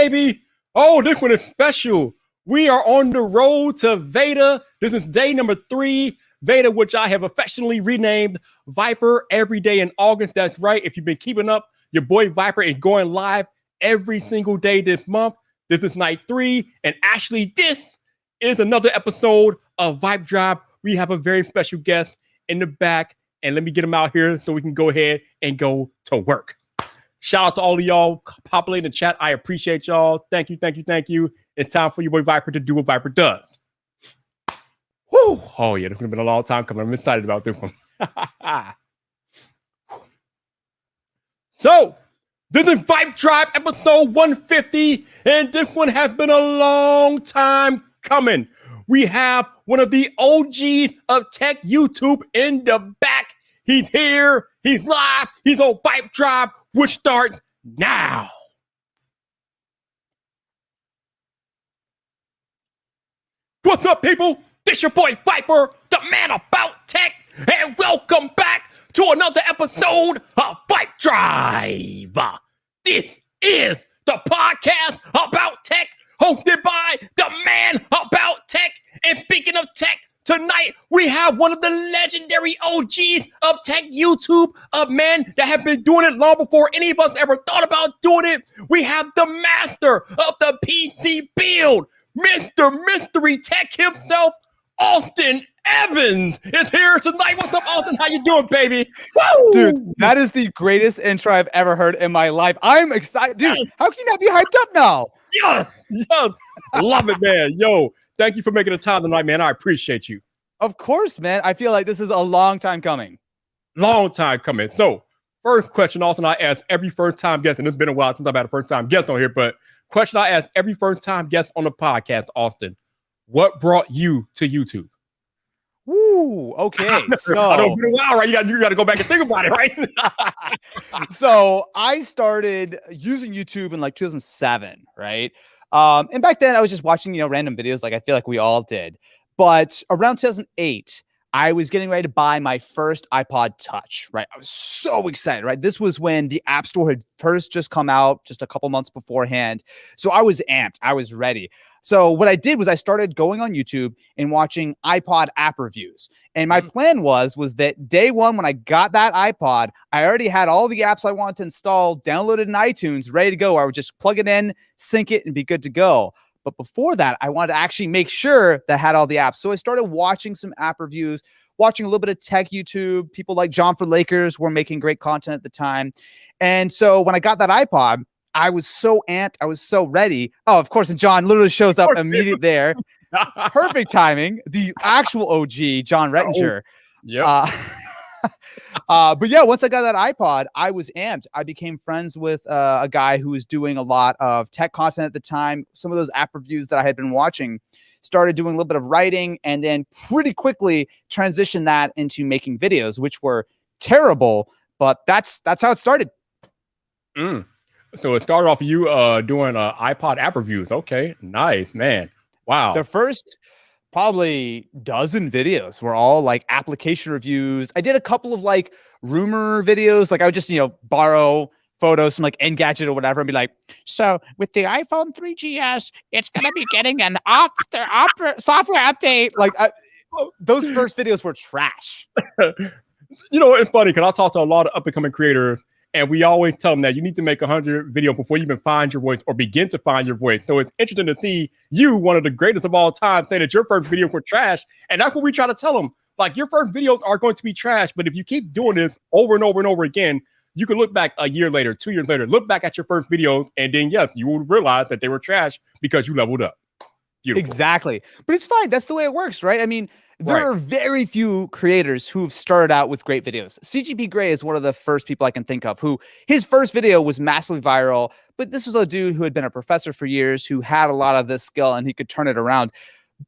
baby. Oh, this one is special. We are on the road to Veda. This is day number 3. Veda, which I have affectionately renamed Viper every day in August. That's right. If you've been keeping up, your boy Viper is going live every single day this month. This is night 3. And actually, this is another episode of VypDrive. We have a very special guest in the back. And let me get him out here so we can go ahead and go to work. Shout out to all of y'all populating the chat. I appreciate y'all. Thank you, thank you, thank you. It's time for your boy Viper to do what Viper does. Whew. Oh, yeah, this would have been a long time coming. I'm excited about this one. So, this is VypDrive episode 150, and this one has been a long time coming. We have one of the OGs of tech YouTube in the back. He's here. He's live. He's on VypDrive, which starts now. What's up, people? This your boy Viper, the man about tech, and welcome back to another episode of VypDrive. This is the podcast about tech, hosted by the man about tech. And speaking of tech, tonight we have one of the legendary OGs of tech YouTube, a man that has been doing it long before any of us ever thought about doing it. We have the master of the PC build, Mr. Mystery Tech himself, Austin Evans is here tonight. What's up, Austin? How you doing, baby? Woo! Dude, that is the greatest intro I've ever heard in my life. I'm excited. Dude, how can you not be hyped up now? Yes. Love it, man. Yo, thank you for making the time tonight, man. I appreciate you. Of course, man. I feel like this is a long time coming. Long time coming. So, first question, Austin, I ask every first-time guest, and it's been a while since I've had a first-time guest on here, but question I ask every first-time guest on the podcast, Austin, what brought you to YouTube? Ooh, okay. So I don't been a while, right? You got to go back and think about it, right? So I started using YouTube in like 2007, right? And back then I was just watching, random videos, like I feel like we all did. But around 2008, I was getting ready to buy my first iPod Touch, right? I was so excited, right? This was when the App Store had first just come out, just a couple months beforehand. So I was amped. I was ready. So what I did was I started going on YouTube and watching iPod app reviews. And my plan was that day one, when I got that iPod, I already had all the apps I wanted to install downloaded in iTunes, ready to go. I would just plug it in, sync it, and be good to go. But before that, I wanted to actually make sure that I had all the apps. So I started watching some app reviews, watching a little bit of tech YouTube. People like John for Lakers were making great content at the time. And so when I got that iPod, I was so amped. I was so ready. Oh, of course. And John literally shows up immediately there. Perfect timing. The actual OG, John Rettinger. Yeah. But yeah, once I got that iPod, I was amped. I became friends with a guy who was doing a lot of tech content at the time. Some of those app reviews that I had been watching, started doing a little bit of writing, and then pretty quickly transitioned that into making videos, which were terrible, but that's how it started. So it started off you doing iPod app reviews. Okay, nice, man. Wow. The first probably dozen videos were all like application reviews. I did a couple of like rumor videos. Like I would just, borrow photos from like Engadget or whatever and be like, so with the iPhone 3GS, it's going to be getting an software update. Like those first videos were trash. It's funny because I talk to a lot of up-and-coming creators, and we always tell them that you need to make 100 videos before you even find your voice or begin to find your voice. So it's interesting to see you, one of the greatest of all time, say that your first videos were trash. And that's what we try to tell them. Like, your first videos are going to be trash, but if you keep doing this over and over and over again, you can look back a year later, 2 years later, look back at your first videos, and then, yes, you will realize that they were trash because you leveled up. Beautiful. Exactly. But it's fine. That's the way it works, right? I mean, there are very few creators who've started out with great videos. CGP Grey is one of the first people I can think of who his first video was massively viral, but this was a dude who had been a professor for years, who had a lot of this skill and he could turn it around.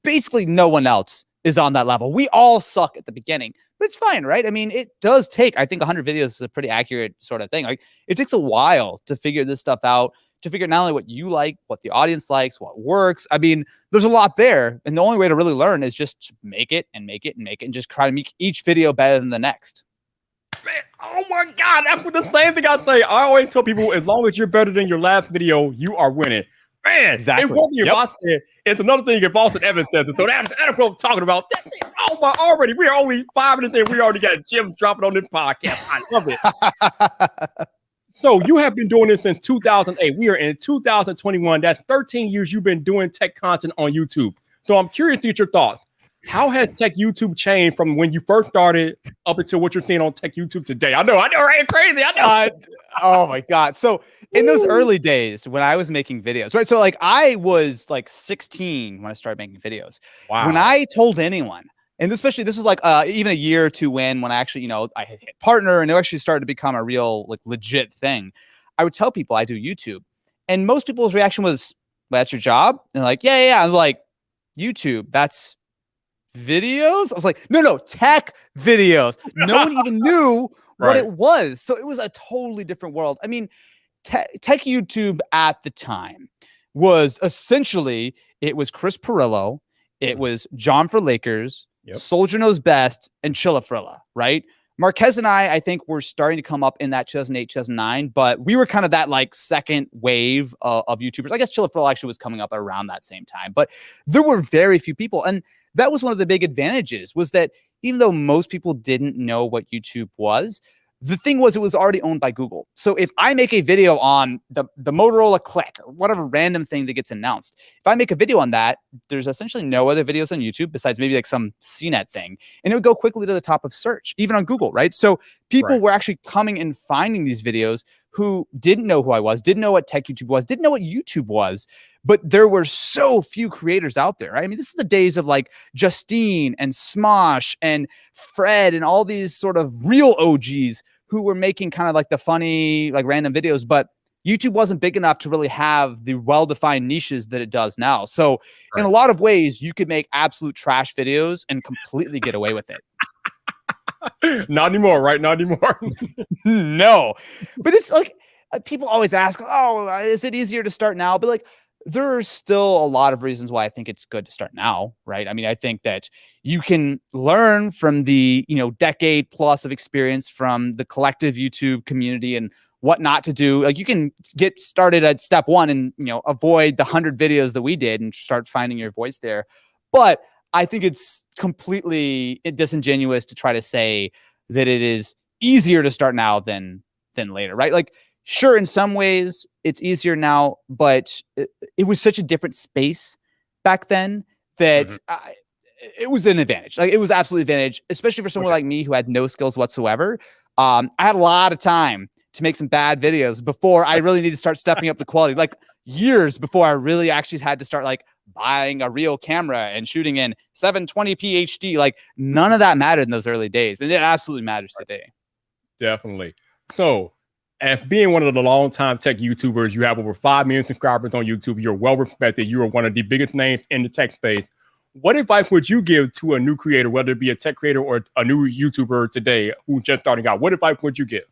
Basically, no one else is on that level. We all suck at the beginning, but it's fine, right? I mean, it does take, I think 100 videos is a pretty accurate sort of thing. Like, it takes a while to figure this stuff out, to figure not only what you like, what the audience likes, what works. I mean, there's a lot there. And the only way to really learn is just make it and make it and make it and just try to make each video better than the next. Man, oh my God, that's what the same thing I say. I always tell people, as long as you're better than your last video, you are winning. Man, Exactly. it wasn't your boss said. It's another thing your boss and Evan said. So that's what I'm talking about. Oh my! Already, we're only 5 minutes in. We already got Jim dropping on this podcast. I love it. So you have been doing this since 2008. We are in 2021. That's 13 years you've been doing tech content on YouTube. So I'm curious to get your thoughts. How has tech YouTube changed from when you first started up until what you're seeing on tech YouTube today? I know, right? Crazy. I know. Oh my God. So in those early days when I was making videos, right? So like I was like 16 when I started making videos. Wow. When I told anyone, and especially this was like even a year or two when I actually, you know, I hit partner and it actually started to become a real like legit thing. I would tell people I do YouTube, and most people's reaction was, well, "That's your job?" And they're like, yeah. I was like, YouTube, that's videos? I was like, no, tech videos. No one even knew what it was. So it was a totally different world. I mean, tech YouTube at the time was essentially, it was Chris Pirillo, it was John for Lakers, Soldier Knows Best, and Chilla Frilla, right? Marquez and I think were starting to come up in that 2008, 2009, but we were kind of that like second wave of YouTubers. I guess Chilla Frilla actually was coming up around that same time, but there were very few people. And that was one of the big advantages, was that even though most people didn't know what YouTube was, the thing was it was already owned by Google. So if I make a video on the Motorola Click or whatever random thing that gets announced, if I make a video on that, there's essentially no other videos on YouTube besides maybe like some CNET thing. And it would go quickly to the top of search, even on Google, right? So people were actually coming and finding these videos who didn't know who I was, didn't know what tech YouTube was, didn't know what YouTube was. But there were so few creators out there, right? I mean, this is the days of like Justine and Smosh and Fred and all these sort of real OGs who were making kind of like the funny, like random videos, but YouTube wasn't big enough to really have the well-defined niches that it does now. So in a lot of ways, you could make absolute trash videos and completely get away with it. Not anymore, right? Not anymore. No, but it's like people always ask, oh, is it easier to start now? But like, there are still a lot of reasons why I think it's good to start now, right? I mean, I think that you can learn from the, you know, decade plus of experience from the collective YouTube community and what not to do. Like you can get started at step one and, you know, avoid the 100 videos that we did and start finding your voice there. But I think it's completely disingenuous to try to say that it is easier to start now than later, right? Like, sure, in some ways it's easier now, but it was such a different space back then that it was an advantage. Like it was absolutely advantage, especially for someone like me who had no skills whatsoever. I had a lot of time to make some bad videos before I really needed to start stepping up the quality, like years before I really actually had to start like buying a real camera and shooting in 720p HD. Like none of that mattered in those early days. And it absolutely matters today. Definitely. So, and being one of the longtime tech YouTubers, you have over 5 million subscribers on YouTube. You're well respected. You are one of the biggest names in the tech space. What advice would you give to a new creator, whether it be a tech creator or a new YouTuber today who's just starting out? What advice would you give?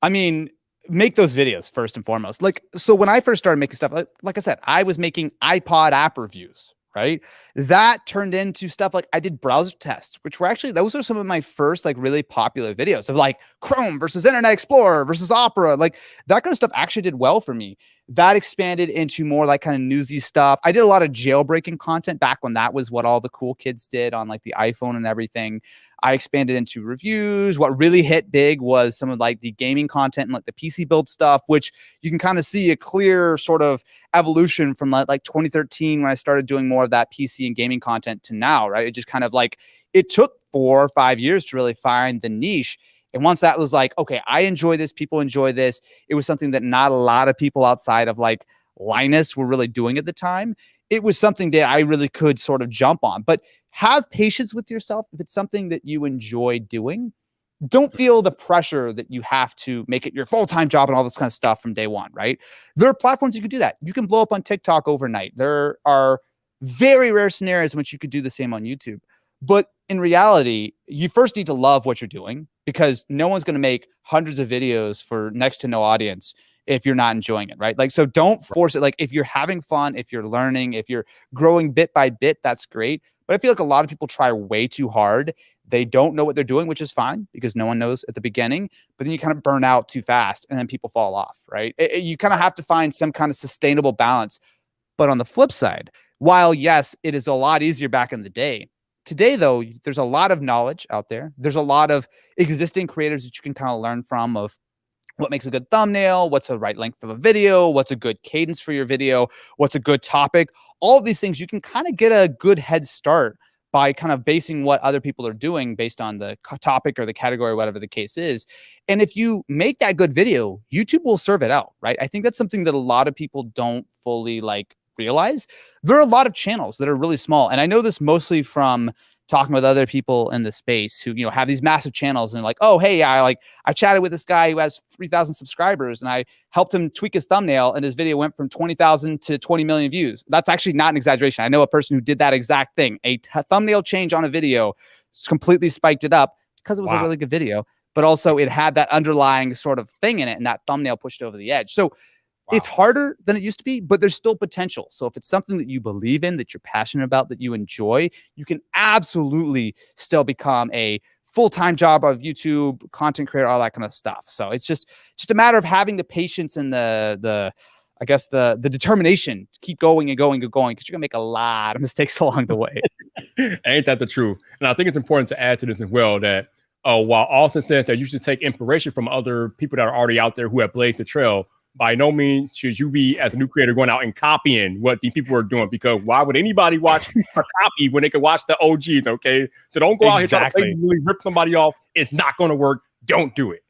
I mean, make those videos first and foremost. Like, so when I first started making stuff, like I said, I was making iPod app reviews, right? That turned into stuff like I did browser tests, which were actually, those are some of my first like really popular videos of like Chrome versus Internet Explorer versus Opera. Like that kind of stuff actually did well for me. That expanded into more like kind of newsy stuff. I did a lot of jailbreaking content back when that was what all the cool kids did on like the iPhone and everything. I expanded into reviews. What really hit big was some of like the gaming content and like the PC build stuff, which you can kind of see a clear sort of evolution from like 2013 when I started doing more of that PC and gaming content to now, right? It just kind of like, it took 4 or 5 years to really find the niche. And once that was like, okay, I enjoy this, people enjoy this. It was something that not a lot of people outside of like Linus were really doing at the time. It was something that I really could sort of jump on. But have patience with yourself. If it's something that you enjoy doing, don't feel the pressure that you have to make it your full-time job and all this kind of stuff from day one, right? There are platforms you can do that. You can blow up on TikTok overnight. There are very rare scenarios in which you could do the same on YouTube. But in reality, you first need to love what you're doing, because no one's going to make hundreds of videos for next to no audience if you're not enjoying it, right? Like, so don't force it. Like if you're having fun, if you're learning, if you're growing bit by bit, that's great. But I feel like a lot of people try way too hard. They don't know what they're doing, which is fine because no one knows at the beginning, but then you kind of burn out too fast and then people fall off, right? You kind of have to find some kind of sustainable balance. But on the flip side, while yes, it is a lot easier back in the day, today, though, there's a lot of knowledge out there. There's a lot of existing creators that you can kind of learn from of what makes a good thumbnail, what's the right length of a video, what's a good cadence for your video, what's a good topic. All of these things, you can kind of get a good head start by kind of basing what other people are doing based on the topic or the category, whatever the case is. And if you make that good video, YouTube will serve it out, right? I think that's something that a lot of people don't fully like realize. There are a lot of channels that are really small. And I know this mostly from talking with other people in the space who, you know, have these massive channels and like, oh, hey, I chatted with this guy who has 3,000 subscribers and I helped him tweak his thumbnail and his video went from 20,000 to 20 million views. That's actually not an exaggeration. I know a person who did that exact thing. A thumbnail change on a video completely spiked it up because it was a really good video, but also it had that underlying sort of thing in it and that thumbnail pushed over the edge. So it's harder than it used to be, but there's still potential. So if it's something that you believe in, that you're passionate about, that you enjoy, you can absolutely still become a full-time job of YouTube content creator, all that kind of stuff. So it's just a matter of having the patience and the determination to keep going and going and going, because you're gonna make a lot of mistakes along the way. Ain't that the truth? And I think it's important to add to this as well that while Austin said that you should take inspiration from other people that are already out there who have blazed the trail, by no means should you be, as a new creator, going out and copying what these people are doing, because why would anybody watch a copy when they can watch the OGs, okay? So don't go out here trying to really rip somebody off. It's not going to work. Don't do it.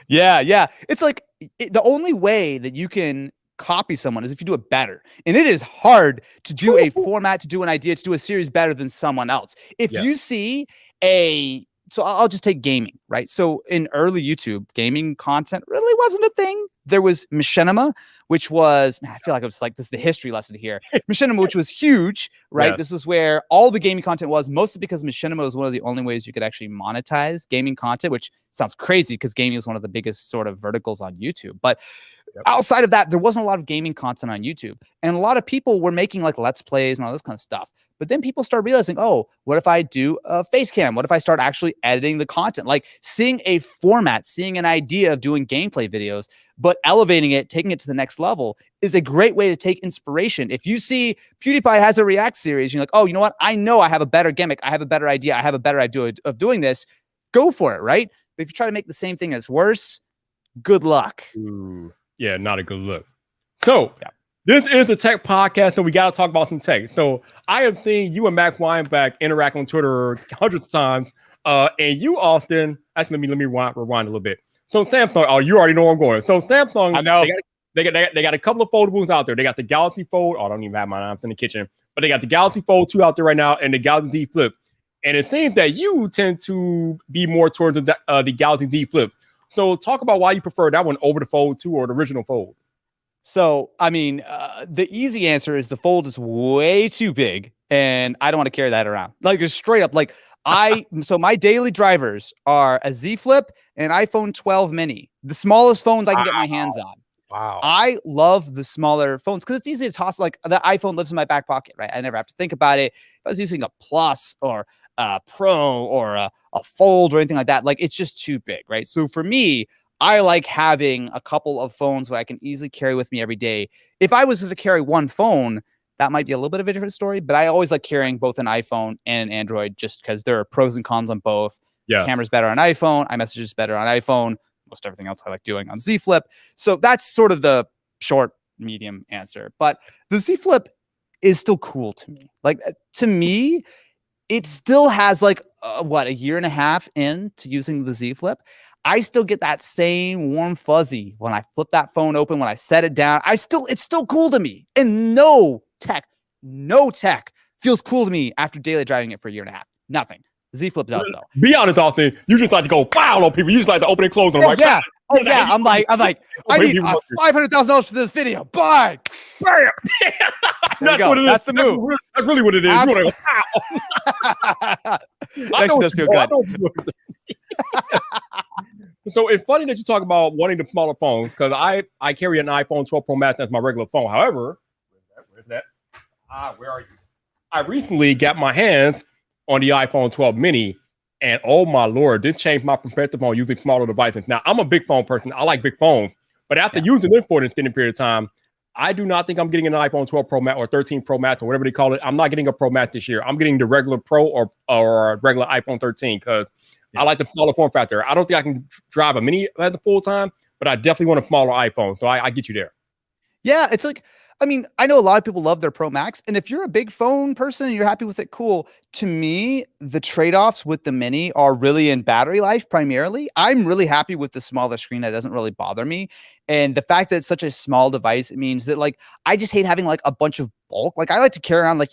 Yeah. It's like the only way that you can copy someone is if you do it better. And it is hard to do a format, to do an idea, to do a series better than someone else. If you see so I'll just take gaming, right? So in early YouTube, gaming content really wasn't a thing. There was Machinima, which was, man, I feel like it was like, this is the history lesson here. Machinima, which was huge, right? Yeah. This was where all the gaming content was, mostly because Machinima was one of the only ways you could actually monetize gaming content, which sounds crazy because gaming is one of the biggest sort of verticals on YouTube. But outside of that, there wasn't a lot of gaming content on YouTube. And a lot of people were making like Let's Plays and all this kind of stuff. But then people start realizing, oh, what if I do a face cam? What if I start actually editing the content? Like seeing a format, seeing an idea of doing gameplay videos, but elevating it, taking it to the next level is a great way to take inspiration. If you see PewDiePie has a React series, you're like, oh, you know what? I know I have a better gimmick. I have a better idea. I have a better idea of doing this. Go for it, right? But if you try to make the same thing as worse, good luck. Ooh, yeah, not a good look. So, this is the tech podcast, and we got to talk about some tech. So I have seen you and Mac Weinbach interact on Twitter hundreds of times, and you often, actually, let me rewind a little bit. So Samsung, oh, you already know where I'm going. So Samsung, I know. They got a couple of foldables out there. They got the Galaxy Fold. Oh, I don't even have mine. I'm in the kitchen. But they got the Galaxy Fold 2 out there right now, and the Galaxy Z Flip. And it seems that you tend to be more towards the Galaxy Z Flip. So talk about why you prefer that one over the Fold 2 or the original Fold. So, I mean, the easy answer is the Fold is way too big and I don't want to carry that around. Like just straight up, like so my daily drivers are a Z Flip and iPhone 12 mini, the smallest phones I can get my hands on. Wow. I love the smaller phones because it's easy to toss. Like the iPhone lives in my back pocket, right? I never have to think about it. If I was using a Plus or a Pro or a Fold or anything like that, like it's just too big, right? So for me, I like having a couple of phones that I can easily carry with me every day. If I was to carry one phone, that might be a little bit of a different story, but I always like carrying both an iPhone and an Android just because there are pros and cons on both. Yeah. Camera's better on iPhone. iMessage is better on iPhone. Most everything else I like doing on Z Flip. So that's sort of the short, medium answer. But the Z Flip is still cool to me. Like to me, it still has like, a year and a half into using the Z Flip. I still get that same warm fuzzy when I flip that phone open, when I set it down. It's still cool to me. And no tech feels cool to me after daily driving it for a year and a half. Nothing. Z Flip does though. Be honest, Austin. You just like to go wow on people. You just like to open and close them, right? Yeah. Oh yeah. I'm like, I need $500,000 for this video. Bye. Bam. That's what it is. That's the move. That's really what it is. Absolutely. Wow. That does feel good. So it's funny that you talk about wanting the smaller phone because I carry an iPhone 12 Pro Max as my regular phone. However, where's that? Where are you? I recently got my hands on the iPhone 12 mini, And oh my Lord, this changed my perspective on using smaller devices. Now, I'm a big phone person. I like big phones. But after using this for an extended period of time, I do not think I'm getting an iPhone 12 Pro Max or 13 Pro Max or whatever they call it. I'm not getting a Pro Max this year. I'm getting the regular Pro or a regular iPhone 13 because I like the smaller form factor. I don't think I can drive a mini at the full time, but I definitely want a smaller iPhone. So I get you there. Yeah, it's like, I mean, I know a lot of people love their Pro Max, and if you're a big phone person and you're happy with it, cool. To me, the trade-offs with the mini are really in battery life primarily. I'm really happy with the smaller screen. That doesn't really bother me. And the fact that it's such a small device, it means that like I just hate having like a bunch of bulk. Like I like to carry around my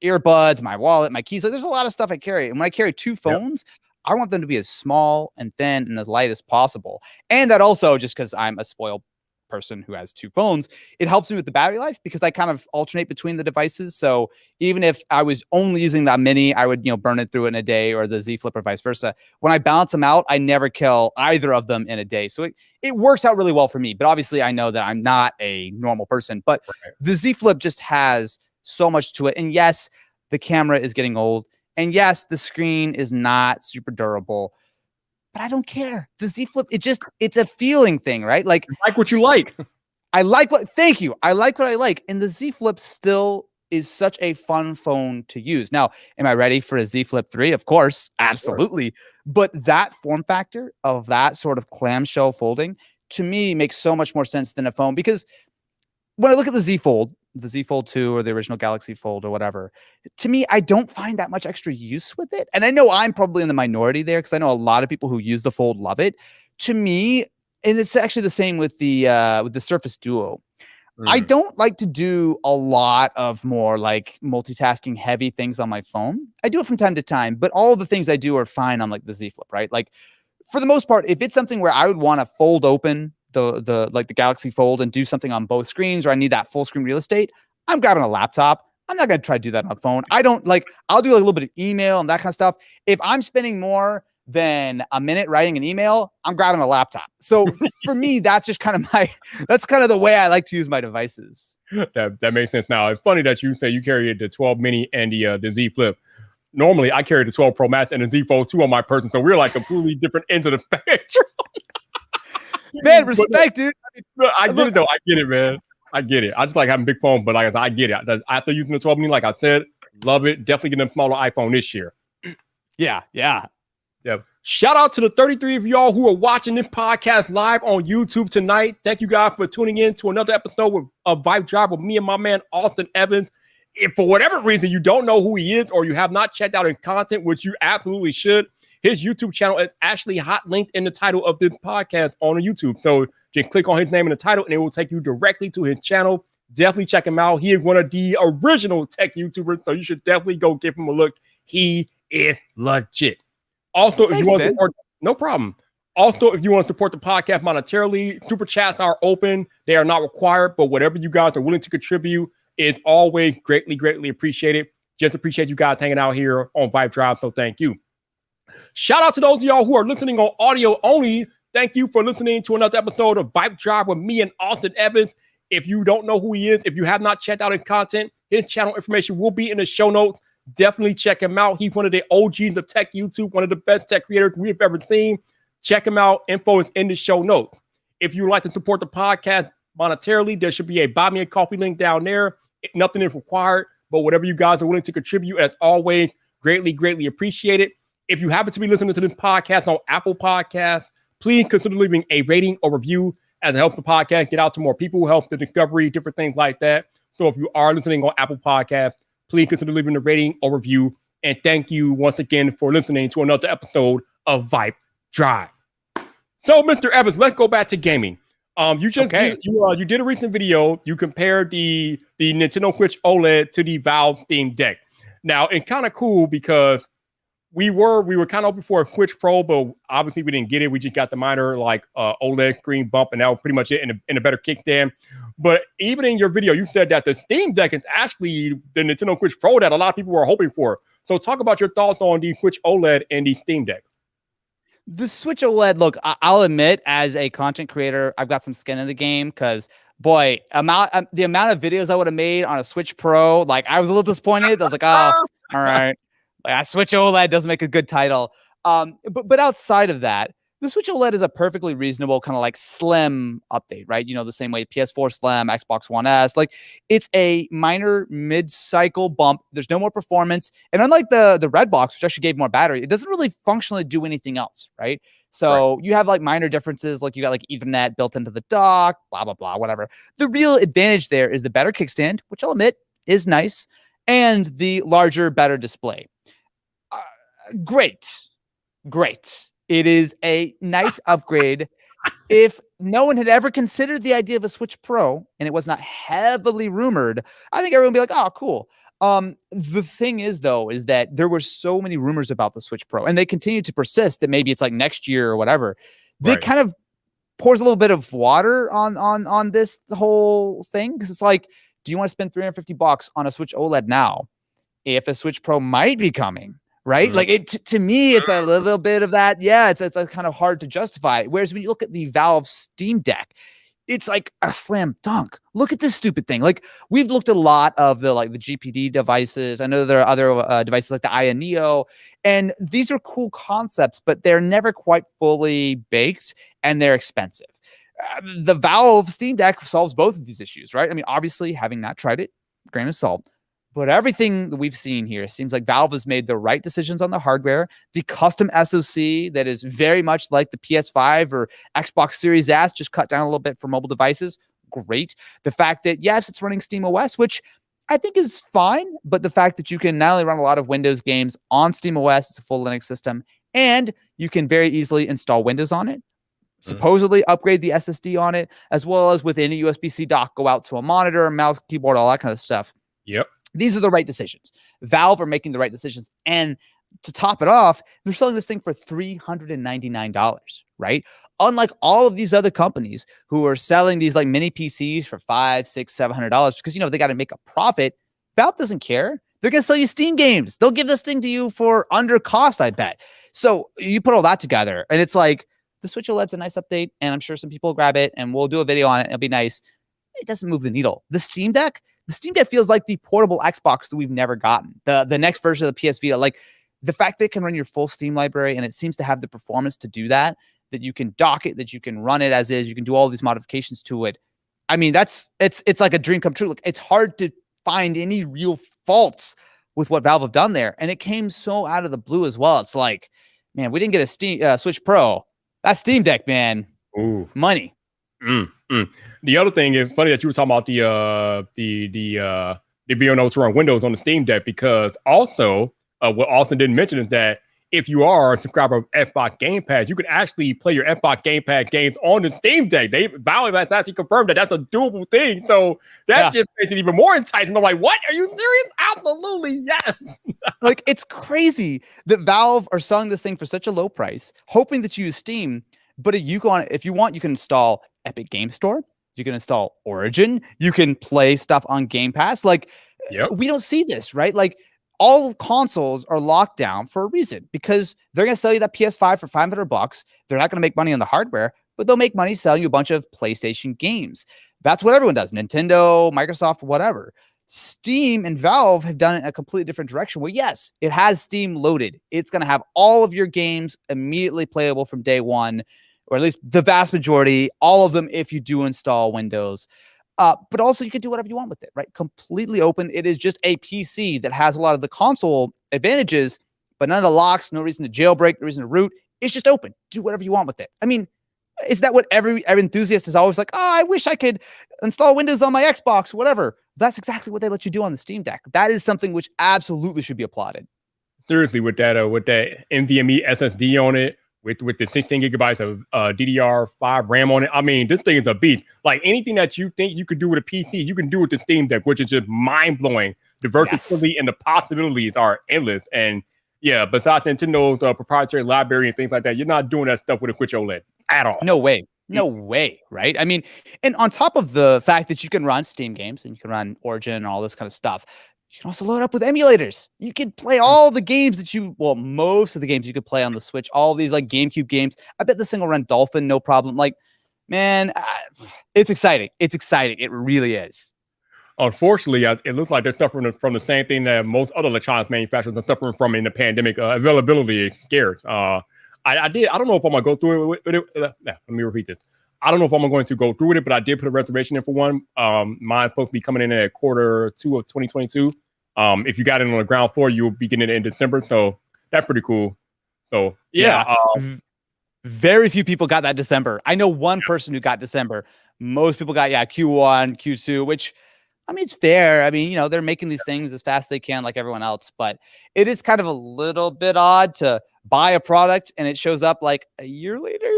earbuds, my wallet, my keys. Like there's a lot of stuff I carry. And when I carry two phones, I want them to be as small and thin and as light as possible. And that also, just because I'm a spoiled person who has two phones, it helps me with the battery life because I kind of alternate between the devices. So even if I was only using that mini, I would, burn it through in a day, or the Z Flip or vice versa. When I balance them out, I never kill either of them in a day. So it works out really well for me. But obviously I know that I'm not a normal person, but the Z Flip just has so much to it. And yes, the camera is getting old. And yes, the screen is not super durable. But I don't care. The Z Flip, it's a feeling thing, right? Like what you like. Thank you. I like what I like. And the Z Flip still is such a fun phone to use. Now, am I ready for a Z Flip 3? Of course, absolutely. But that form factor of that sort of clamshell folding, to me, makes so much more sense than a phone. Because when I look at the Z Fold 2 or the original Galaxy Fold or whatever, to me, I don't find that much extra use with it. And I know I'm probably in the minority there because I know a lot of people who use the Fold love it. To me, and it's actually the same with the Surface Duo. I don't like to do a lot of more like multitasking heavy things on my phone. I do it from time to time, but all the things I do are fine on like the Z Flip, right? Like for the most part, if it's something where I would want to fold open the Galaxy Fold and do something on both screens, or I need that full screen real estate, I'm grabbing a laptop. I'm not going to try to do that on a phone. I'll do a little bit of email and that kind of stuff. If I'm spending more than a minute writing an email, I'm grabbing a laptop. So for me, that's just kind of that's kind of the way I like to use my devices. That makes sense now. It's funny that you say you carry the 12 mini and the Z Flip. Normally, I carry the 12 Pro Max and the Z Fold 2 on my person. So we're like completely different ends of the spectrum. Man, respect, dude. I get it, though. I get it, man. I get it. I just like having big phone, but I get it. After using the 12 mini, like I said, love it. Definitely getting a smaller iPhone this year. Yeah. Shout out to the 33 of y'all who are watching this podcast live on YouTube tonight. Thank you guys for tuning in to another episode of VypDrive with me and my man, Austin Evans. If for whatever reason you don't know who he is or you have not checked out his content, which you absolutely should, his YouTube channel is actually hot linked in the title of this podcast on YouTube. So just click on his name in the title and it will take you directly to his channel. Definitely check him out. He is one of the original tech YouTubers, so you should definitely go give him a look. He is legit. Also, if you want to support, no problem. Also, if you want to support the podcast monetarily, super chats are open. They are not required, but whatever you guys are willing to contribute is always greatly, greatly appreciated. Just appreciate you guys hanging out here on VypDrive, so thank you. Shout out to those of y'all who are listening on audio only. Thank you for listening to another episode of VypDrive with me and Austin Evans. If you don't know who he is, if you have not checked out his content, his channel information will be in the show notes. Definitely check him out. He's one of the OGs of tech YouTube, one of the best tech creators we've ever seen. Check him out. Info is in the show notes. If you would like to support the podcast monetarily, there should be a buy me a coffee link down there. Nothing is required, but whatever you guys are willing to contribute, as always, greatly, greatly appreciated. If you happen to be listening to this podcast on Apple Podcasts, please consider leaving a rating or review as it helps the podcast get out to more people, helps the discovery, different things like that. So if you are listening on Apple Podcasts, please consider leaving a rating or review. And thank you once again for listening to another episode of VypDrive. So, Mr. Evans, let's go back to gaming. You did a recent video. You compared the Nintendo Switch OLED to the Valve Steam Deck. Now, it's kind of cool because we were kind of hoping for a Switch Pro, but obviously we didn't get it. We just got the minor OLED screen bump, and that was pretty much it in a better kickstand. But even in your video, you said that the Steam Deck is actually the Nintendo Switch Pro that a lot of people were hoping for. So talk about your thoughts on the Switch OLED and the Steam Deck. The Switch OLED, look, I'll admit, as a content creator, I've got some skin in the game because, boy, the amount of videos I would have made on a Switch Pro, like I was a little disappointed. I was like, oh, all right. Switch OLED doesn't make a good title. But outside of that, the Switch OLED is a perfectly reasonable kind of like slim update, right? You know, the same way PS4 Slim, Xbox One S, like it's a minor mid-cycle bump. There's no more performance. And unlike the Red Box, which actually gave more battery, it doesn't really functionally do anything else, right? So you have like minor differences, like you got like Ethernet built into the dock, blah, blah, blah, whatever. The real advantage there is the better kickstand, which I'll admit is nice, and the larger, better display. Great. It is a nice upgrade. If no one had ever considered the idea of a Switch Pro and it was not heavily rumored, I think everyone would be like, oh, cool. The thing is, though, is that there were so many rumors about the Switch Pro and they continue to persist that maybe it's like next year or whatever. That kind of pours a little bit of water on this whole thing. Because it's like, do you want to spend $350 on a Switch OLED now if a Switch Pro might be coming? Right? Like to me, it's a little bit of that. Yeah, it's kind of hard to justify. Whereas when you look at the Valve Steam Deck, it's like a slam dunk. Look at this stupid thing. Like we've looked at a lot of the GPD devices. I know there are other devices like the Aya Neo, and these are cool concepts, but they're never quite fully baked and they're expensive. The Valve Steam Deck solves both of these issues, right? I mean, obviously, having not tried it, grain of salt. But everything that we've seen here seems like Valve has made the right decisions on the hardware. The custom SoC that is very much like the PS5 or Xbox Series S, just cut down a little bit for mobile devices. Great. The fact that, yes, it's running SteamOS, which I think is fine. But the fact that you can not only run a lot of Windows games on SteamOS, it's a full Linux system, and you can very easily install Windows on it. Supposedly upgrade the SSD on it, as well as with any USB-C dock, go out to a monitor, mouse, keyboard, all that kind of stuff. Yep. These are the right decisions. Valve are making the right decisions. And to top it off, they're selling this thing for $399, right? Unlike all of these other companies who are selling these like mini PCs for $500, $600, $700 because, you know, they got to make a profit. Valve doesn't care. They're going to sell you Steam games. They'll give this thing to you for under cost, I bet. So you put all that together and it's like the Switch OLED's a nice update and I'm sure some people will grab it and we'll do a video on it. It'll be nice. It doesn't move the needle. The Steam Deck feels like the portable Xbox that we've never gotten. The next version of the PS Vita, like the fact that it can run your full Steam library and it seems to have the performance to do that you can dock it, that you can run it as is, you can do all these modifications to it. I mean, it's like a dream come true. Look, it's hard to find any real faults with what Valve have done there. And it came so out of the blue as well. It's like, man, we didn't get a Switch Pro. That Steam Deck, man. Ooh. Money. The other thing is funny that you were talking about the being able to run Windows on the Steam Deck, because also what Austin didn't mention is that if you are a subscriber of Xbox Game Pass, you can actually play your Xbox Game Pass games on the Steam Deck. Valve has actually confirmed that that's a doable thing. So that just makes it even more enticing. I'm like, what? Are you serious? Absolutely, yes. Like, it's crazy that Valve are selling this thing for such a low price, hoping that you use Steam. But if you want, you can install Epic Game Store. You can install Origin. You can play stuff on Game Pass. Like, we don't see this, right? Like, all consoles are locked down for a reason, because they're going to sell you that PS5 for $500. They're not going to make money on the hardware, but they'll make money selling you a bunch of PlayStation games. That's what everyone does. Nintendo, Microsoft, whatever. Steam and Valve have done it in a completely different direction where, yes, it has Steam loaded. It's going to have all of your games immediately playable from day one, or at least the vast majority, all of them if you do install Windows. But also you can do whatever you want with it, right? Completely open. It is just a PC that has a lot of the console advantages, but none of the locks, no reason to jailbreak, no reason to root. It's just open. Do whatever you want with it. I mean, is that what every enthusiast is always like, oh, I wish I could install Windows on my Xbox, whatever. That's exactly what they let you do on the Steam Deck. That is something which absolutely should be applauded. Seriously, with that NVMe SSD on it, with the 16 gigabytes of DDR5 RAM on it. I mean, this thing is a beast. Like, anything that you think you could do with a PC, you can do with the Steam Deck, which is just mind-blowing. The versatility and the possibilities are endless. And yeah, besides Nintendo's proprietary library and things like that, you're not doing that stuff with a Switch OLED at all. No way. No way, right? I mean, and on top of the fact that you can run Steam games and you can run Origin and all this kind of stuff, you can also load up with emulators. You can play all the games most of the games you could play on the Switch, all these like GameCube games. I bet this thing will run Dolphin, no problem. Like, man, it's exciting. It's exciting. It really is. Unfortunately, it looks like they're suffering from the same thing that most other electronics manufacturers are suffering from in the pandemic. Availability is scarce. I don't know if I'm gonna go through it with it. Let me repeat this. I don't know if I'm going to go through with it, but I did put a reservation in for one. Mine's supposed to be coming in at Q2 of 2022. If you got it on the ground floor, you'll be getting it in December. So that's pretty cool. So yeah. Very few people got that December. I know one person who got December. Most people got Q1, Q2, which, I mean, it's fair. I mean, they're making these things as fast as they can, like everyone else. But it is kind of a little bit odd to buy a product and it shows up like a year later.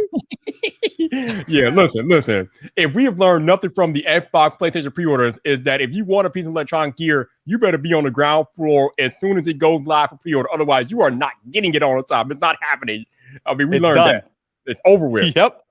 Yeah, listen. If we have learned nothing from the Xbox PlayStation pre-orders, is that if you want a piece of electronic gear, you better be on the ground floor as soon as it goes live for pre-order. Otherwise, you are not getting it on the top. It's not happening. I mean, we learned that. It's over with. Yep.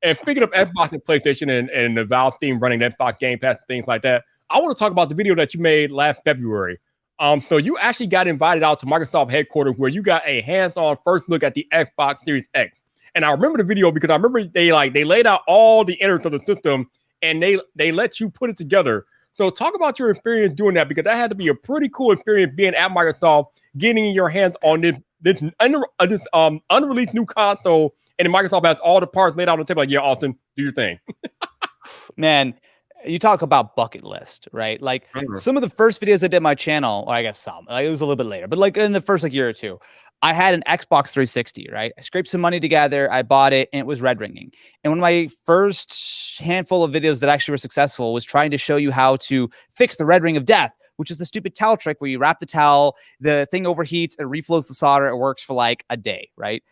And speaking of Xbox and PlayStation and the Valve team running Xbox Game Pass and things like that, I want to talk about the video that you made last February. So you actually got invited out to Microsoft headquarters where you got a hands-on first look at the Xbox Series X. And I remember the video because I remember they laid out all the innards of the system and they let you put it together. So talk about your experience doing that, because that had to be a pretty cool experience being at Microsoft, getting your hands on this unreleased new console, and then Microsoft has all the parts laid out on the table. Like, yeah, Austin, do your thing. Man, you talk about bucket list, right? Like some of the first videos I did on my channel, or I guess some, like it was a little bit later, but like in the first year or two, I had an Xbox 360, right? I scraped some money together, I bought it, and it was red ringing. And one of my first handful of videos that actually were successful was trying to show you how to fix the red ring of death, which is the stupid towel trick where you wrap the towel, the thing overheats, it reflows the solder, it works for like a day, right?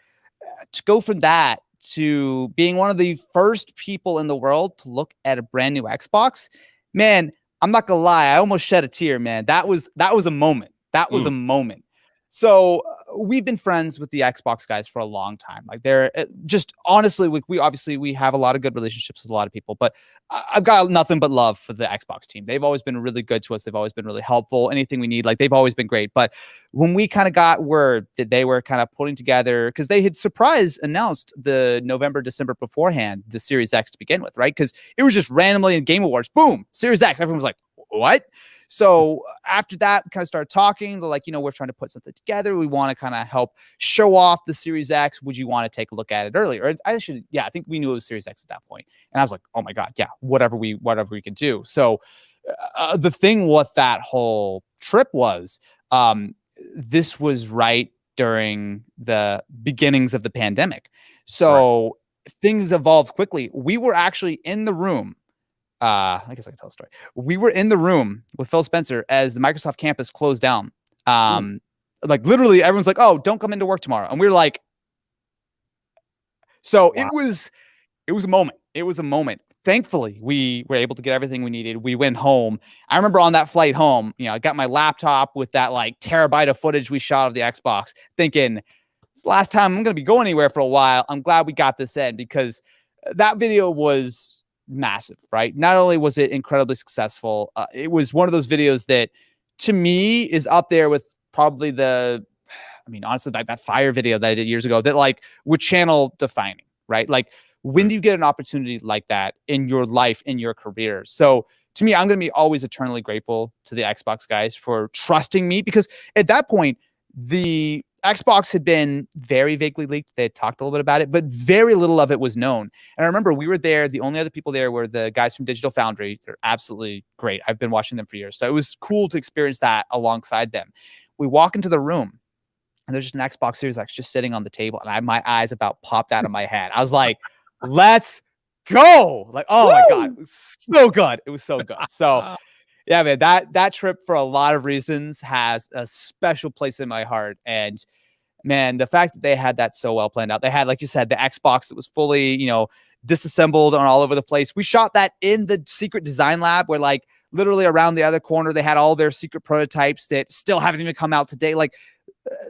To go from that to being one of the first people in the world to look at a brand new Xbox, man, I'm not gonna lie, I almost shed a tear, man. That was a moment. That was a moment. So we've been friends with the Xbox guys for a long time. Like they're just honestly, we obviously we have a lot of good relationships with a lot of people, but I've got nothing but love for the Xbox team. They've always been really good to us. They've always been really helpful. Anything we need, like they've always been great. But when we kind of got word that they were kind of putting together, because they had announced the November, December beforehand, the Series X to begin with, right? Because it was just randomly in Game Awards, boom, Series X. Everyone was like, what? So after that, kind of started talking. They're like, we're trying to put something together. We want to kind of help show off the Series X. Would you want to take a look at it earlier? I think we knew it was Series X at that point. And I was like, oh my God, yeah, whatever we can do. So the thing with that whole trip was, this was right during the beginnings of the pandemic. So things evolved quickly. We were actually in the room. I guess I can tell a story. We were in the room with Phil Spencer as the Microsoft campus closed down. Like literally everyone's like, oh, don't come into work tomorrow. And we were like, so wow. It was a moment. It was a moment. Thankfully, we were able to get everything we needed. We went home. I remember on that flight home, I got my laptop with that like terabyte of footage we shot of the Xbox, thinking it's the last time I'm going to be going anywhere for a while. I'm glad we got this in, because that video was massive, right? Not only was it incredibly successful, it was one of those videos that to me is up there with probably honestly, that fire video that I did years ago that like was channel defining, right? Like when do you get an opportunity like that in your life, in your career? So to me, I'm going to be always eternally grateful to the Xbox guys for trusting me, because at that point, the Xbox had been very vaguely leaked. They had talked a little bit about it, but very little of it was known. And I remember we were there. The only other people there were the guys from Digital Foundry. They're absolutely great. I've been watching them for years. So it was cool to experience that alongside them. We walk into the room and there's just an Xbox Series X just sitting on the table. And my eyes about popped out of my head. I was like, let's go. Like, oh my God, it was so good. It was so good. So yeah, man, that trip for a lot of reasons has a special place in my heart. And man, the fact that they had that so well planned out, they had, like you said, the Xbox that was fully, disassembled on all over the place. We shot that in the secret design lab where like literally around the other corner, they had all their secret prototypes that still haven't even come out today. Like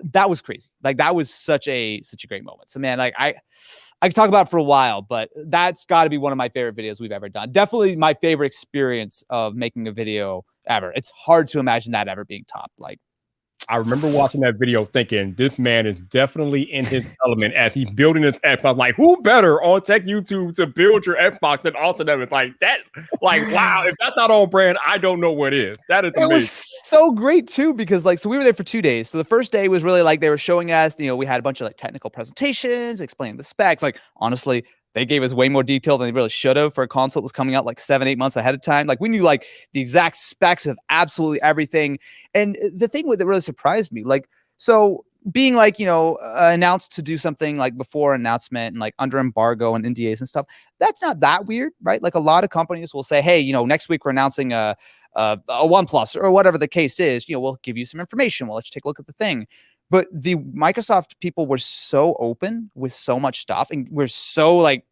that was crazy. Like that was such a great moment. So man, like I could talk about it for a while, but that's got to be one of my favorite videos we've ever done. Definitely my favorite experience of making a video ever. It's hard to imagine that ever being topped. Like I remember watching that video thinking this man is definitely in his element as he's building this Xbox. Like, who better on Tech YouTube to build your Xbox than Austin Evans? Like that, like, wow, if that's not on brand, I don't know what is. That is amazing. It was so great too, because like, so we were there for 2 days. So the first day was really like, they were showing us, we had a bunch of like technical presentations, explaining the specs. Like, honestly, they gave us way more detail than they really should have for a console that was coming out like 7-8 months ahead of time. Like, we knew like the exact specs of absolutely everything. And the thing that really surprised me, like, so being like, announced to do something like before announcement and like under embargo and NDAs and stuff, that's not that weird, right? Like, a lot of companies will say, hey, next week we're announcing a OnePlus or whatever the case is, we'll give you some information. We'll let you take a look at the thing. But the Microsoft people were so open with so much stuff, and we're so like,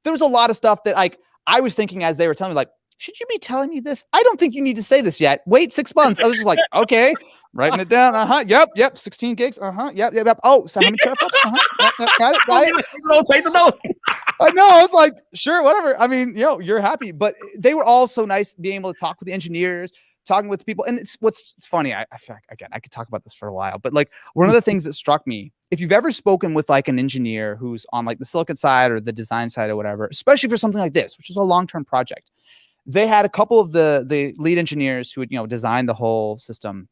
there was a lot of stuff that like I was thinking as they were telling me, like, should you be telling me this? I don't think you need to say this yet. Wait 6 months. I was just like, okay, writing it down. Yep. 16 gigs. Yep. Oh, so how many teraflops? Yep, got it. Don't take the note. I know. I was like, sure, whatever. I mean, you're happy, but they were all so nice being able to talk with the engineers, talking with people. And it's what's funny. I feel like, again, I could talk about this for a while, but like, one of the things that struck me, if you've ever spoken with like an engineer who's on like the silicon side or the design side or whatever, especially for something like this, which is a long-term project, they had a couple of the lead engineers who had, designed the whole system.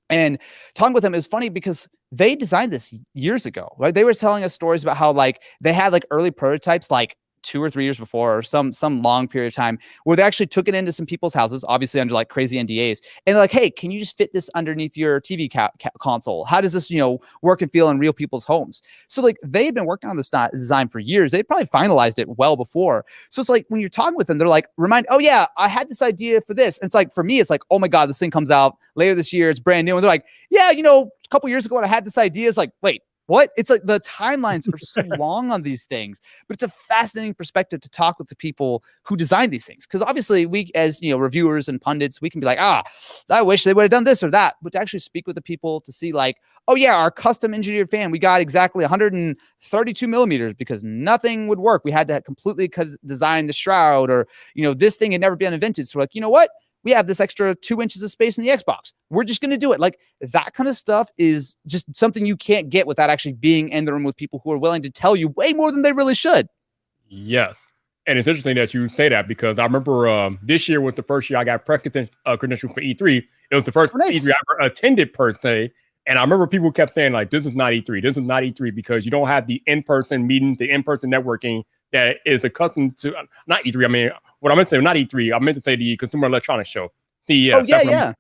And talking with them is funny because they designed this years ago, right? They were telling us stories about how like they had like early prototypes like 2 or 3 years before, or some long period of time, where they actually took it into some people's houses, obviously under like crazy NDAs, and they're like, hey, can you just fit this underneath your TV console? How does this work and feel in real people's homes? So like, they had been working on this design for years. They probably finalized it well before. So it's like, when you're talking with them, they're like, oh yeah, I had this idea for this. And it's like, for me, it's like, oh my god, this thing comes out later this year, it's brand new. And they're like, yeah, a couple years ago when I had this idea, it's like, wait, what? It's like the timelines are so long on these things, but it's a fascinating perspective to talk with the people who design these things. Because obviously we, as reviewers and pundits, we can be like, I wish they would have done this or that. But to actually speak with the people to see like, oh yeah, our custom engineered fan, we got exactly 132 millimeters because nothing would work. We had to completely design the shroud, or, this thing had never been invented. So we're like, you know what? We have this extra 2 inches of space in the Xbox. We're just going to do it. Like, that kind of stuff is just something you can't get without actually being in the room with people who are willing to tell you way more than they really should. Yes. And it's interesting that you say that, because I remember this year was the first year I got press credentials for E3. It was the first E3 I ever attended per se. And I remember people kept saying like, this is not E3. This is not E3 because you don't have the in-person meeting, the in-person networking that is accustomed to, not E3. I mean, what I meant to say, not E3. I meant to say the Consumer Electronics Show. Yeah.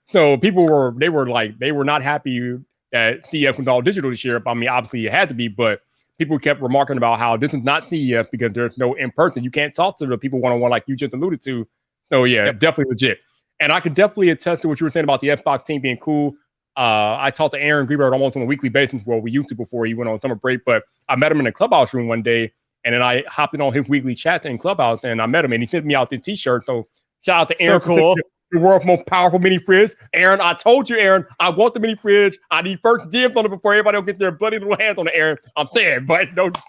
So people were not happy that CES was all digital this year. I mean, obviously it had to be, but people kept remarking about how this is not CES because there's no in-person. You can't talk to the people one-on-one like you just alluded to. So yeah, Definitely legit. And I could definitely attest to what you were saying about the Xbox team being cool. I talked to Aaron Greenberg almost on a weekly basis. Well, we used to before he went on summer break, but I met him in the Clubhouse room one day, and then I hopped in on his weekly chat in Clubhouse, and I met him, and he sent me out this t-shirt. So shout out to Aaron. So cool. The world's most powerful mini fridge. Aaron, I told you, Aaron, I want the mini fridge. I need first dibs on it before everybody will get their bloody little hands on it, Aaron. I'm saying, but no doubt.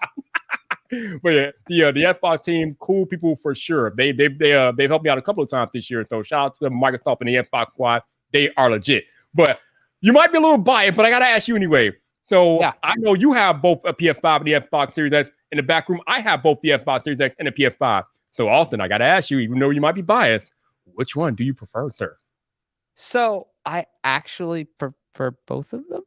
But yeah, the Xbox team, cool people for sure. They've helped me out a couple of times this year. So shout out to Microsoft and the Xbox squad. They are legit. But you might be a little biased, but I gotta ask you anyway. So yeah. I know you have both a PS5 and the Xbox Series X in the back room. I have both the Xbox Series X and the PS5. So Austin, I gotta ask you, even though you might be biased, which one do you prefer, sir? So I actually prefer both of them.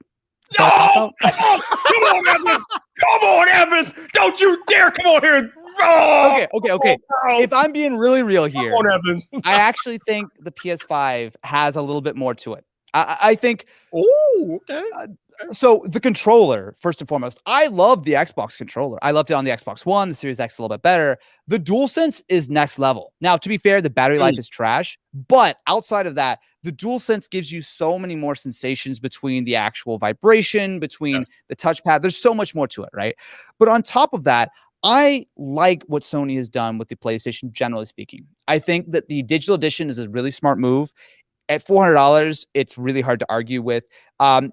No! Come on, Evans! Come on, Evans! Don't you dare come on here! Oh, okay. If I'm being really real here, come on, Evans. I actually think the PS5 has a little bit more to it. I think. Oh, okay. So the controller, first and foremost, I love the Xbox controller. I loved it on the Xbox One. The Series X a little bit better. The DualSense is next level. Now, to be fair, the battery life is trash. But outside of that, the DualSense gives you so many more sensations between the actual vibration, between the touchpad. There's so much more to it, right? But on top of that, I like what Sony has done with the PlayStation, generally speaking. I think that the digital edition is a really smart move. At $400, it's really hard to argue with.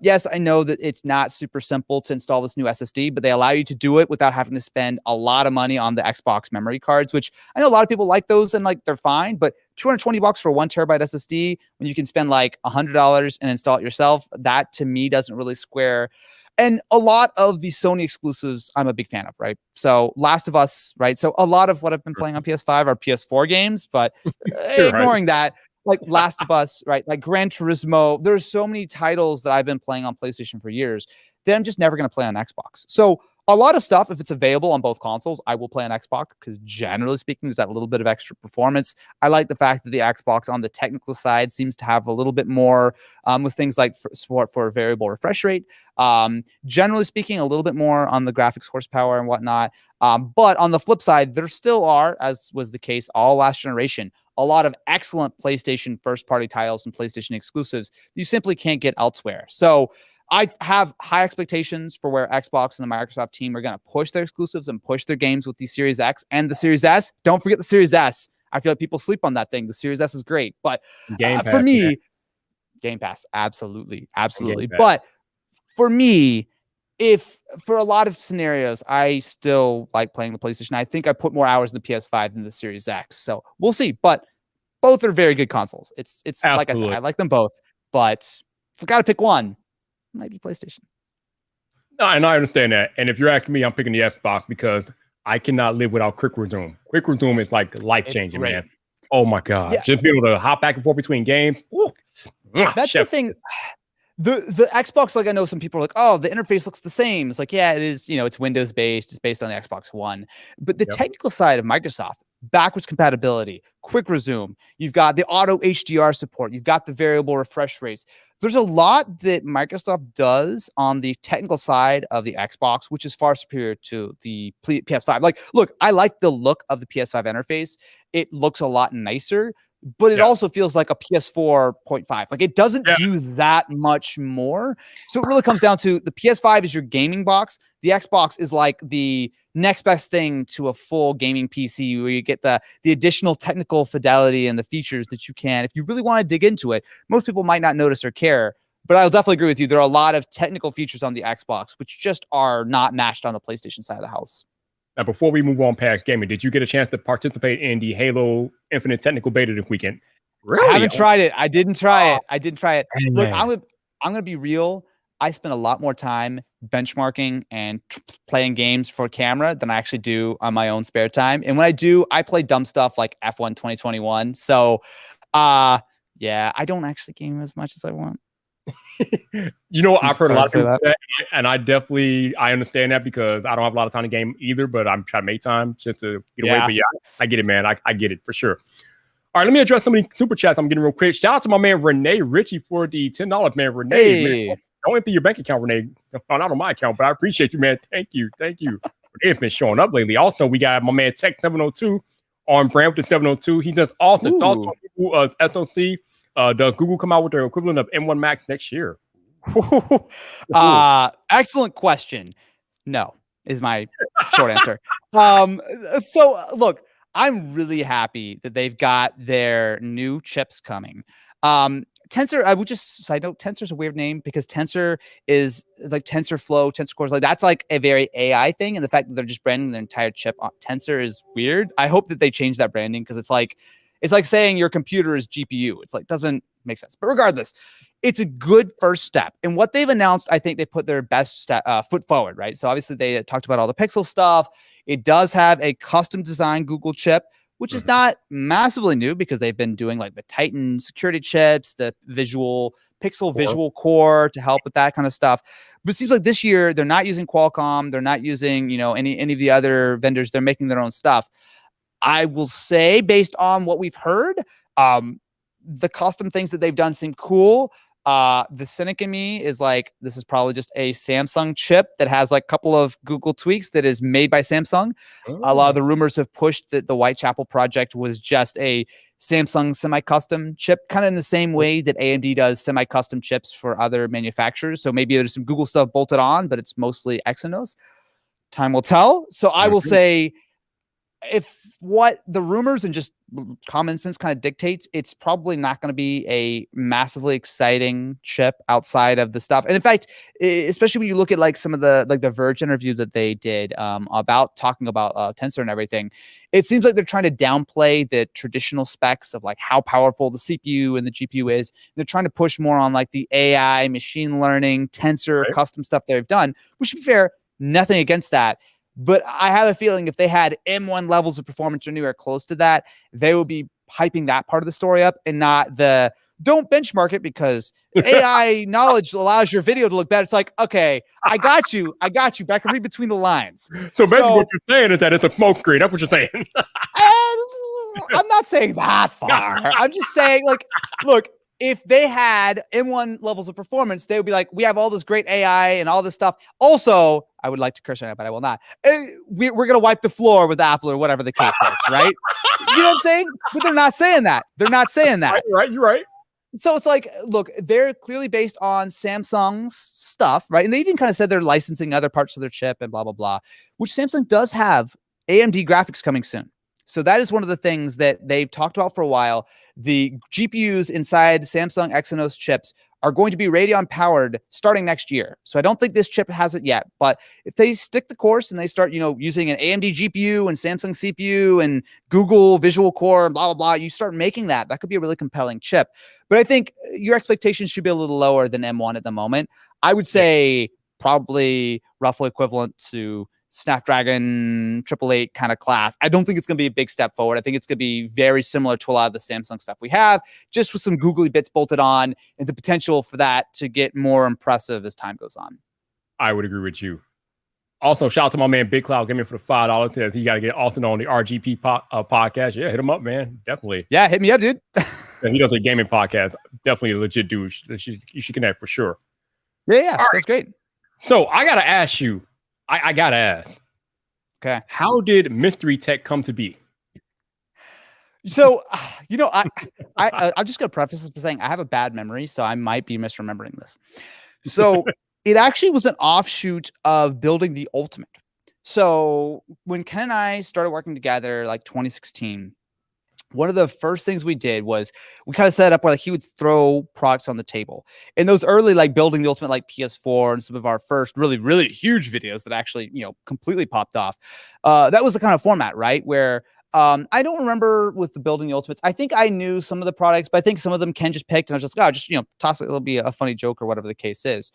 Yes, I know that it's not super simple to install this new SSD, but they allow you to do it without having to spend a lot of money on the Xbox memory cards, which I know a lot of people like those and like they're fine, but $220 for 1 terabyte SSD when you can spend like $100 and install it yourself, that to me doesn't really square. And a lot of the Sony exclusives, I'm a big fan of, right? So Last of Us, right? So a lot of what I've been playing on PS5 are PS4 games, but ignoring that, like Last of Us, right? Like Gran Turismo. There's so many titles that I've been playing on PlayStation for years that I'm just never going to play on Xbox. So a lot of stuff, if it's available on both consoles, I will play on Xbox because generally speaking, there's that little bit of extra performance. I like the fact that the Xbox on the technical side seems to have a little bit more with things like support for variable refresh rate. Generally speaking, a little bit more on the graphics horsepower and whatnot. But on the flip side, there still are, as was the case all last generation, a lot of excellent PlayStation first-party titles and PlayStation exclusives you simply can't get elsewhere. So I have high expectations for where Xbox and the Microsoft team are going to push their exclusives and push their games with the Series X and the Series S. Don't forget the Series S. I feel like people sleep on that thing. The Series S is great. But for me, Game Pass, absolutely. But for me, if for a lot of scenarios, I still like playing the PlayStation. I think I put more hours in the PS5 than the Series X. So we'll see. But both are very good consoles. It's like I said, I like them both. But if I got to pick one, it might be PlayStation. No, and I understand that. And if you're asking me, I'm picking the Xbox because I cannot live without Quick Resume. Quick Resume is like life-changing, man. Oh, my God. Yeah. Just being able to hop back and forth between games. Ooh. That's the thing. The Xbox, like I know some people are like, oh, the interface looks the same. It's like, yeah, it is, it's Windows based. It's based on the Xbox One. But the technical side of Microsoft, backwards compatibility, quick resume, you've got the auto HDR support, you've got the variable refresh rates. There's a lot that Microsoft does on the technical side of the Xbox, which is far superior to the PS5. Like, look, I like the look of the PS5 interface. It looks a lot nicer, but it also feels like a PS4.5. Like, it doesn't do that much more. So it really comes down to the PS5 is your gaming box. The Xbox is like the next best thing to a full gaming PC where you get the additional technical fidelity and the features that you can. If you really want to dig into it, most people might not notice or care, but I'll definitely agree with you. There are a lot of technical features on the Xbox, which just are not matched on the PlayStation side of the house. Now, before we move on past gaming, did you get a chance to participate in the Halo Infinite technical beta this weekend? Really? I haven't tried it. I didn't try it. Look, I'm going to be real. I spend a lot more time benchmarking and playing games for camera than I actually do on my own spare time. And when I do, I play dumb stuff like F1 2021. So, I don't actually game as much as I want. I've heard a lot of people say that, and I understand that because I don't have a lot of time to game either, but I'm trying to make time just to get away. But yeah, I get it, man. I get it for sure. All right, let me address some of the super chats I'm getting real quick. Shout out to my man Renee Ritchie for the $10, man. Renee, man, don't empty your bank account, Renee. Not on my account, but I appreciate you, man. Thank you. Renee's been showing up lately. Also, we got my man Tech 702 on brand with the 702. He does awesome thoughts on Google SoC. Does Google come out with their equivalent of M1 Max next year? Excellent question. No, is my short answer. So look, I'm really happy that they've got their new chips coming. Tensor, I would just side note, Tensor is a weird name because Tensor is like TensorFlow, Tensor Cores, like that's like a very AI thing. And the fact that they're just branding their entire chip on Tensor is weird. I hope that they change that branding because it's like saying your computer is GPU. It's like, doesn't make sense. But regardless, it's a good first step. And what they've announced, I think they put their best foot forward, right? So obviously they talked about all the Pixel stuff. It does have a custom designed Google chip, which is not massively new because they've been doing like the Titan security chips, the Pixel visual core to help with that kind of stuff. But it seems like this year they're not using Qualcomm. They're not using, any of the other vendors. They're making their own stuff. I will say, based on what we've heard, the custom things that they've done seem cool. The cynic in me is like, this is probably just a Samsung chip that has like a couple of Google tweaks that is made by Samsung. A lot of the rumors have pushed that the Whitechapel project was just a Samsung semi-custom chip, kind of in the same way that AMD does semi-custom chips for other manufacturers. So maybe there's some Google stuff bolted on, but it's mostly Exynos. Time will tell. So I will say, if what the rumors and just common sense kind of dictates it's probably not going to be a massively exciting chip outside of the stuff. And in fact, especially when you look at like some of the Verge interview that they did about talking about Tensor and everything, it seems like they're trying to downplay the traditional specs of like how powerful the CPU and the GPU is. They're trying to push more on like the AI, machine learning, Tensor, custom stuff they've done, which, to be fair, nothing against that. But I have a feeling if they had M1 levels of performance or anywhere close to that, they would be hyping that part of the story up and not the don't benchmark it because AI knowledge allows your video to look better. It's like, okay, I got you, but I can read between the lines. So basically what you're saying is that it's a smoke screen. That's what you're saying. I'm not saying that far. I'm just saying, like, look, if they had M1 levels of performance, they would be like, we have all this great AI and all this stuff. Also, I would like to curse on it, but I will not. We're going to wipe the floor with Apple or whatever the case is, right? You know what I'm saying? But they're not saying that. They're not saying that. Right, you're right. So it's like, look, they're clearly based on Samsung's stuff, right? And they even kind of said they're licensing other parts of their chip and blah, blah, blah, which Samsung does have AMD graphics coming soon. So that is one of the things that they've talked about for a while. The GPUs inside Samsung Exynos chips are going to be Radeon powered starting next year. So I don't think this chip has it yet, but if they stick the course and they start, using an AMD GPU and Samsung CPU and Google Visual Core and blah, blah, blah, you start making that could be a really compelling chip. But I think your expectations should be a little lower than M1 at the moment. I would say probably roughly equivalent to Snapdragon 888 kind of class. I don't think it's going to be a big step forward. I think it's going to be very similar to a lot of the Samsung stuff we have, just with some googly bits bolted on and the potential for that to get more impressive as time goes on. I would agree with you. Also, shout out to my man Big Cloud. Give me for the $5. He got to get Austin on the RGP podcast. Yeah, hit him up, man. Definitely. Yeah, hit me up, dude. And he does a gaming podcast. Definitely a legit dude. You should connect for sure. Yeah, sounds right. Great. So I got to ask you. I got to ask. Okay. How did Mystery Tech come to be? So, I'm just going to preface this by saying I have a bad memory, so I might be misremembering this. So it actually was an offshoot of building the Ultimate. So when Ken and I started working together, like 2016, one of the first things we did was we kind of set up where like he would throw products on the table. In those early, like building the Ultimate, like PS4 and some of our first really, really huge videos that actually, completely popped off. That was the kind of format, right? Where I don't remember with the building the Ultimates. I think I knew some of the products, but I think some of them Ken just picked and I was just, toss it. It'll be a funny joke or whatever the case is.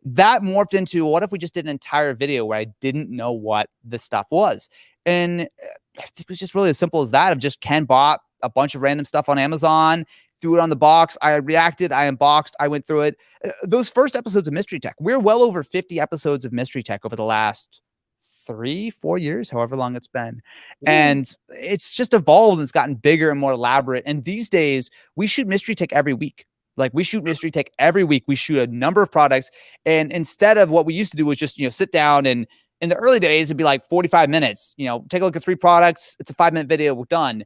That morphed into, what if we just did an entire video where I didn't know what this stuff was? And I think it was just really as simple as that, of just Ken bought a bunch of random stuff on Amazon, threw it on the box. I reacted, I unboxed, I went through it. Those first episodes of Mystery Tech, we're well over 50 episodes of Mystery Tech over the last 3-4 years, however long it's been. And it's just evolved and it's gotten bigger and more elaborate. And these days we shoot Mystery Tech every week. Like we shoot Mystery Tech every week. We shoot a number of products. And instead of what we used to do was just, sit down and in the early days, it'd be like 45 minutes, take a look at 3 products. It's a 5-minute video. We're done.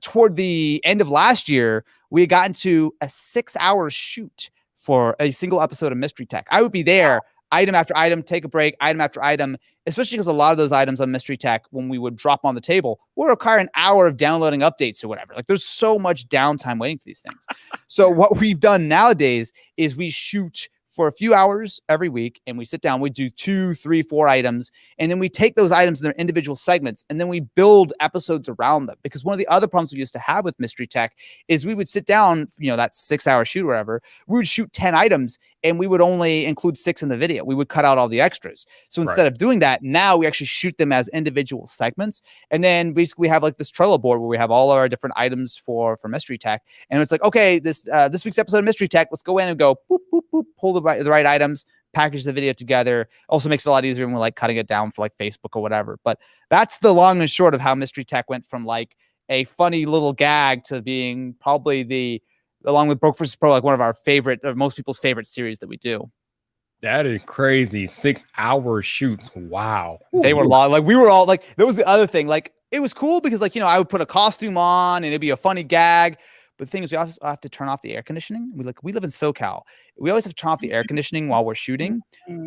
Toward the end of last year, we had gotten to a 6-hour shoot for a single episode of Mystery Tech. I would be there item after item, take a break, item after item, especially because a lot of those items on Mystery Tech, when we would drop on the table, would require an hour of downloading updates or whatever. Like there's so much downtime waiting for these things. So what we've done nowadays is we shoot for a few hours every week and we sit down, we do 2, 3, 4 items, and then we take those items in their individual segments and then we build episodes around them. Because one of the other problems we used to have with Mystery Tech is we would sit down, that 6-hour shoot or whatever, we would shoot 10 items and we would only include 6 in the video. We would cut out all the extras. So instead of doing that, now we actually shoot them as individual segments. And then basically we have like this Trello board where we have all our different items for Mystery Tech. And it's like, okay, this week's episode of Mystery Tech, let's go in and go boop, boop, boop, pull the right items, package the video together. Also makes it a lot easier when we're like cutting it down for like Facebook or whatever. But that's the long and short of how Mystery Tech went from like a funny little gag to being probably along with Broke vs. Pro, like one of our favorite, or most people's favorite series that we do. That is crazy. 6-hour shoots. Wow. They were long. Like we were all like, that was the other thing. Like it was cool because like, I would put a costume on and it'd be a funny gag. But the thing is, we also have to turn off the air conditioning. We live in SoCal. We always have to turn off the air conditioning while we're shooting.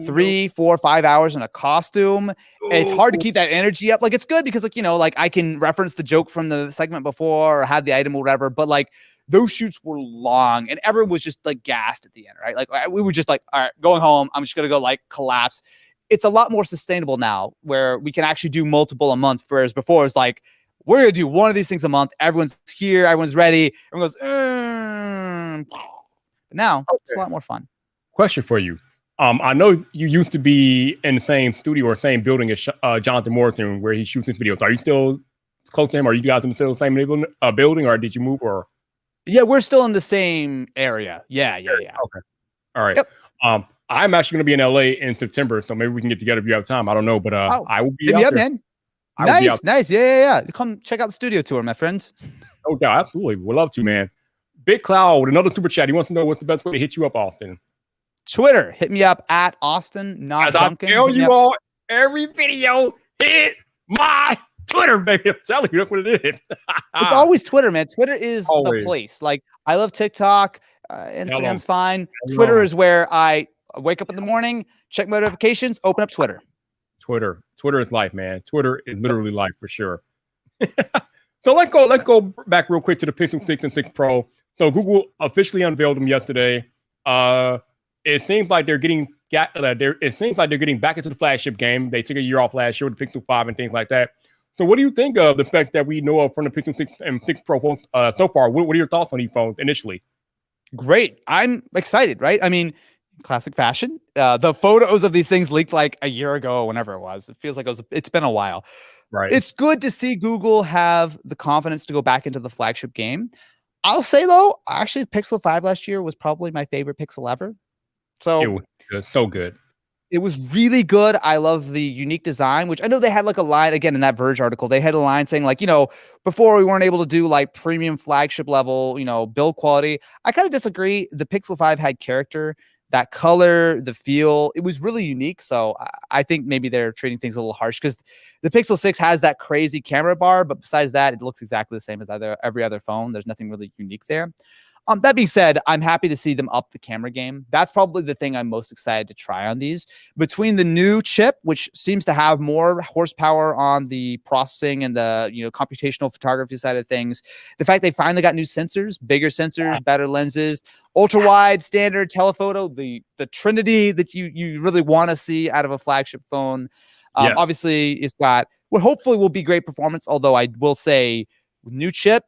3, 4, 5 hours in a costume. It's hard to keep that energy up. Like, it's good because, like, you know, like I can reference the joke from the segment before or have the item or whatever. But like those shoots were long and everyone was just like gassed at the end, right? Like we were just like, all right, going home. I'm just gonna go like collapse. It's a lot more sustainable now where we can actually do multiple a month. Whereas before it's like, we're going to do one of these things a month. Everyone's here. Everyone's ready. Everyone goes, But now it's a lot more fun. Question for you. I know you used to be in the same studio or same building as Jonathan Morrison where he shoots his videos. Are you still close to him? Are you guys in the still same building or did you move or? Yeah, we're still in the same area. Yeah. Okay. All right. Yep. I'm actually going to be in LA in September, so maybe we can get together if you have time. I don't know, but I will be out there. Man. Nice. Yeah. Come check out the studio tour, my friends. Oh, yeah, absolutely. We'd love to, man. Big Cloud, another super chat. He wants to know what's the best way to hit you up, Austin. Twitter. Hit me up at Austin, not Duncan. I tell you all, every video, hit my Twitter, baby. I'm telling you, that's what it is. It's always Twitter, man. Twitter is the place. Like, I love TikTok. Instagram's fine. Twitter is where I wake up in the morning, check my notifications, open up Twitter. Twitter is life, man. Twitter is literally life for sure. So let's go back real quick to the Pixel 6 and 6 Pro. So Google officially unveiled them yesterday. It seems like they're getting back into the flagship game. They took a year off last year with the Pixel 5 and things like that. So what do you think of the fact that we know of from the Pixel 6 and 6 Pro phones so far? What are your thoughts on these phones initially? Great. I'm excited, right? I mean, classic fashion. The photos of these things leaked like a year ago, whenever it was. It feels like it's been a while. Right. It's good to see Google have the confidence to go back into the flagship game. I'll say though, actually, Pixel 5 last year was probably my favorite Pixel ever. So it was good. So good. It was really good. I love the unique design, which I know they had like a line again in that Verge article. They had a line saying like, you know, before we weren't able to do like premium flagship level, you know, build quality. I kind of disagree. The Pixel 5 had character, that color, the feel. It was really unique. So I think maybe they're treating things a little harsh because the Pixel 6 has that crazy camera bar. But besides that, it looks exactly the same as every other phone. There's nothing really unique there. That being said, I'm happy to see them up the camera game. That's probably the thing I'm most excited to try on these. Between the new chip, which seems to have more horsepower on the processing and the, you know, computational photography side of things, the fact they finally got new sensors, bigger sensors, better lenses, ultra wide, standard, telephoto, the trinity that you really want to see out of a flagship phone. Obviously, it's got what hopefully will be great performance. Although I will say, new chip,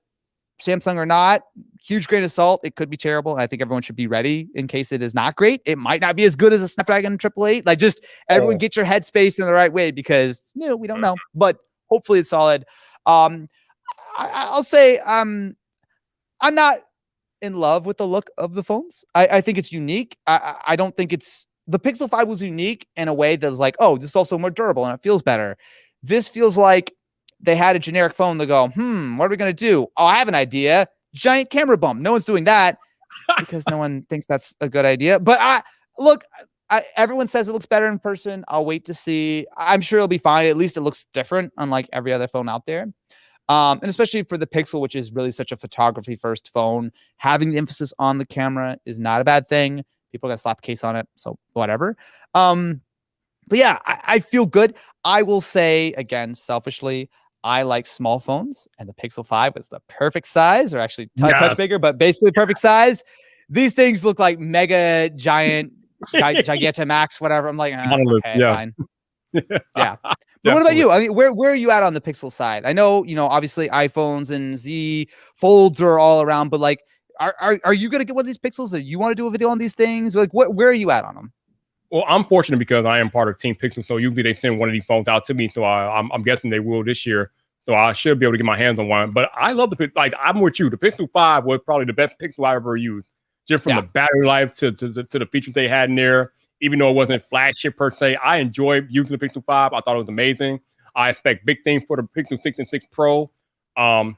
Samsung or not, huge grain of salt. It could be terrible. And I think everyone should be ready in case it is not great. It might not be as good as a Snapdragon 888. Like, just everyone get your headspace in the right way because it's new. We don't know, but hopefully it's solid. I'll say I'm not in love with the look of the phones. I think it's unique. I don't think the Pixel 5 was unique in a way that was like, oh, this is also more durable and it feels better. This feels like they had a generic phone to go, what are we going to do? Oh, I have an idea. Giant camera bump. No one's doing that because no one thinks that's a good idea. But everyone says it looks better in person. I'll wait to see. I'm sure it'll be fine. At least it looks different, unlike every other phone out there. And especially for the Pixel, which is really such a photography first phone, having the emphasis on the camera is not a bad thing. People got to slap a case on it. So whatever. But yeah, I feel good. I will say again, selfishly, I like small phones, and the Pixel 5 is the perfect size, or actually touch bigger, but basically perfect size. These things look like mega giant, Gigantamax, whatever. I'm like, okay, fine. Yeah. But what about you? I mean, where are you at on the Pixel side? I know, you know, obviously iPhones and Z Folds are all around, but like, are you going to get one of these Pixels? That you want to do a video on these things? Like, where are you at on them? Well, I'm fortunate because I am part of Team Pixel, so usually they send one of these phones out to me. So I'm guessing they will this year. So I should be able to get my hands on one. But I love I'm with you. The Pixel 5 was probably the best Pixel I ever used, just from the battery life to the features they had in there. Even though it wasn't flagship per se, I enjoyed using the Pixel 5. I thought it was amazing. I expect big things for the Pixel 6 and 6 Pro. I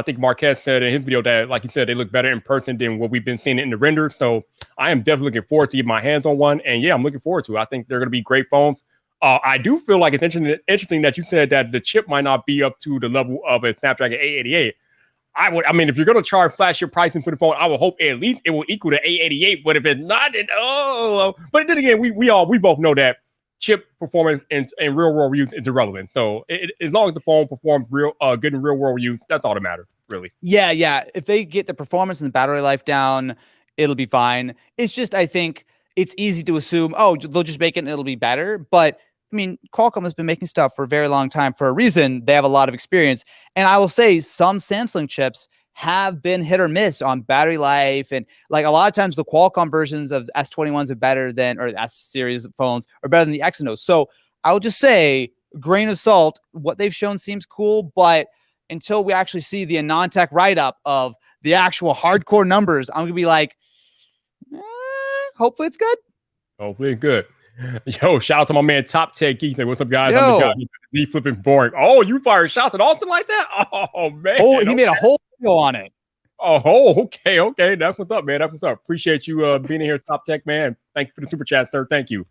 think Marquez said in his video that, like you said, they look better in person than what we've been seeing in the render. So I am definitely looking forward to getting my hands on one. And yeah, I'm looking forward to it. I think they're going to be great phones. I do feel like it's interesting that you said that the chip might not be up to the level of a Snapdragon 888. I mean, if you're gonna charge flashier pricing for the phone, I would hope at least it will equal to 888. But if it's not, then but then again, we both know that chip performance in real world use is irrelevant. So as long as the phone performs good in real world use, that's all that matters, really. Yeah. If they get the performance and the battery life down, it'll be fine. It's just, I think it's easy to assume, oh, they'll just make it and it'll be better. But I mean, Qualcomm has been making stuff for a very long time for a reason. They have a lot of experience. And I will say some Samsung chips have been hit or miss on battery life. And like a lot of times the Qualcomm versions of S21s are better than, or S series of phones are better than the Exynos. So I'll just say, grain of salt, what they've shown seems cool, but until we actually see the AnandTech write-up of the actual hardcore numbers, I'm going to be like, hopefully it's good. Hopefully it's good. Yo, shout out to my man Top Tech Geek. What's up, guys? Yo. I'm the guy. He's flipping boring. Oh, you fired shots at Austin like that? Oh man. Oh, he made a whole video on it. Oh, okay. That's what's up, man. That's what's up. Appreciate you being in here, Top Tech, man. Thank you for the super chat, sir. Thank you.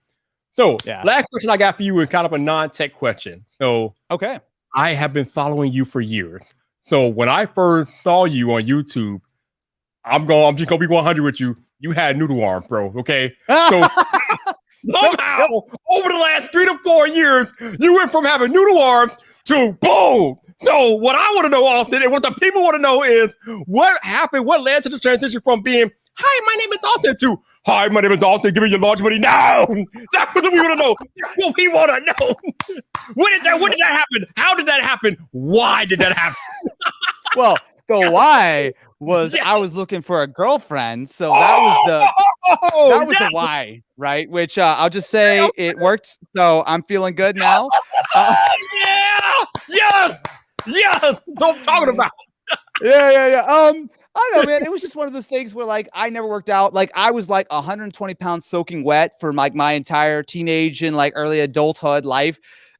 So, last question I got for you is kind of a non-tech question. So, okay, I have been following you for years. So when I first saw you on YouTube, I'm just gonna be 100 with you. You had noodle arms, bro. Okay, so. Somehow, over the last 3 to 4 years, you went from having noodle arms to boom. So what I want to know, Austin, and what the people want to know is what happened, what led to the transition from being, hi, my name is Austin, to, hi, my name is Austin, give me your launch money now. That's what we want to know. That's what we want to know. When did that happen? How did that happen? Why did that happen? Well, the why was I was looking for a girlfriend, so that was the why, right? Which I'll just say it worked, so I'm feeling good now. Yes, what I'm talking about. Yeah. I don't know, man. It was just one of those things where, like, I never worked out. Like, I was like 120 pounds soaking wet for like my entire teenage and like early adulthood life.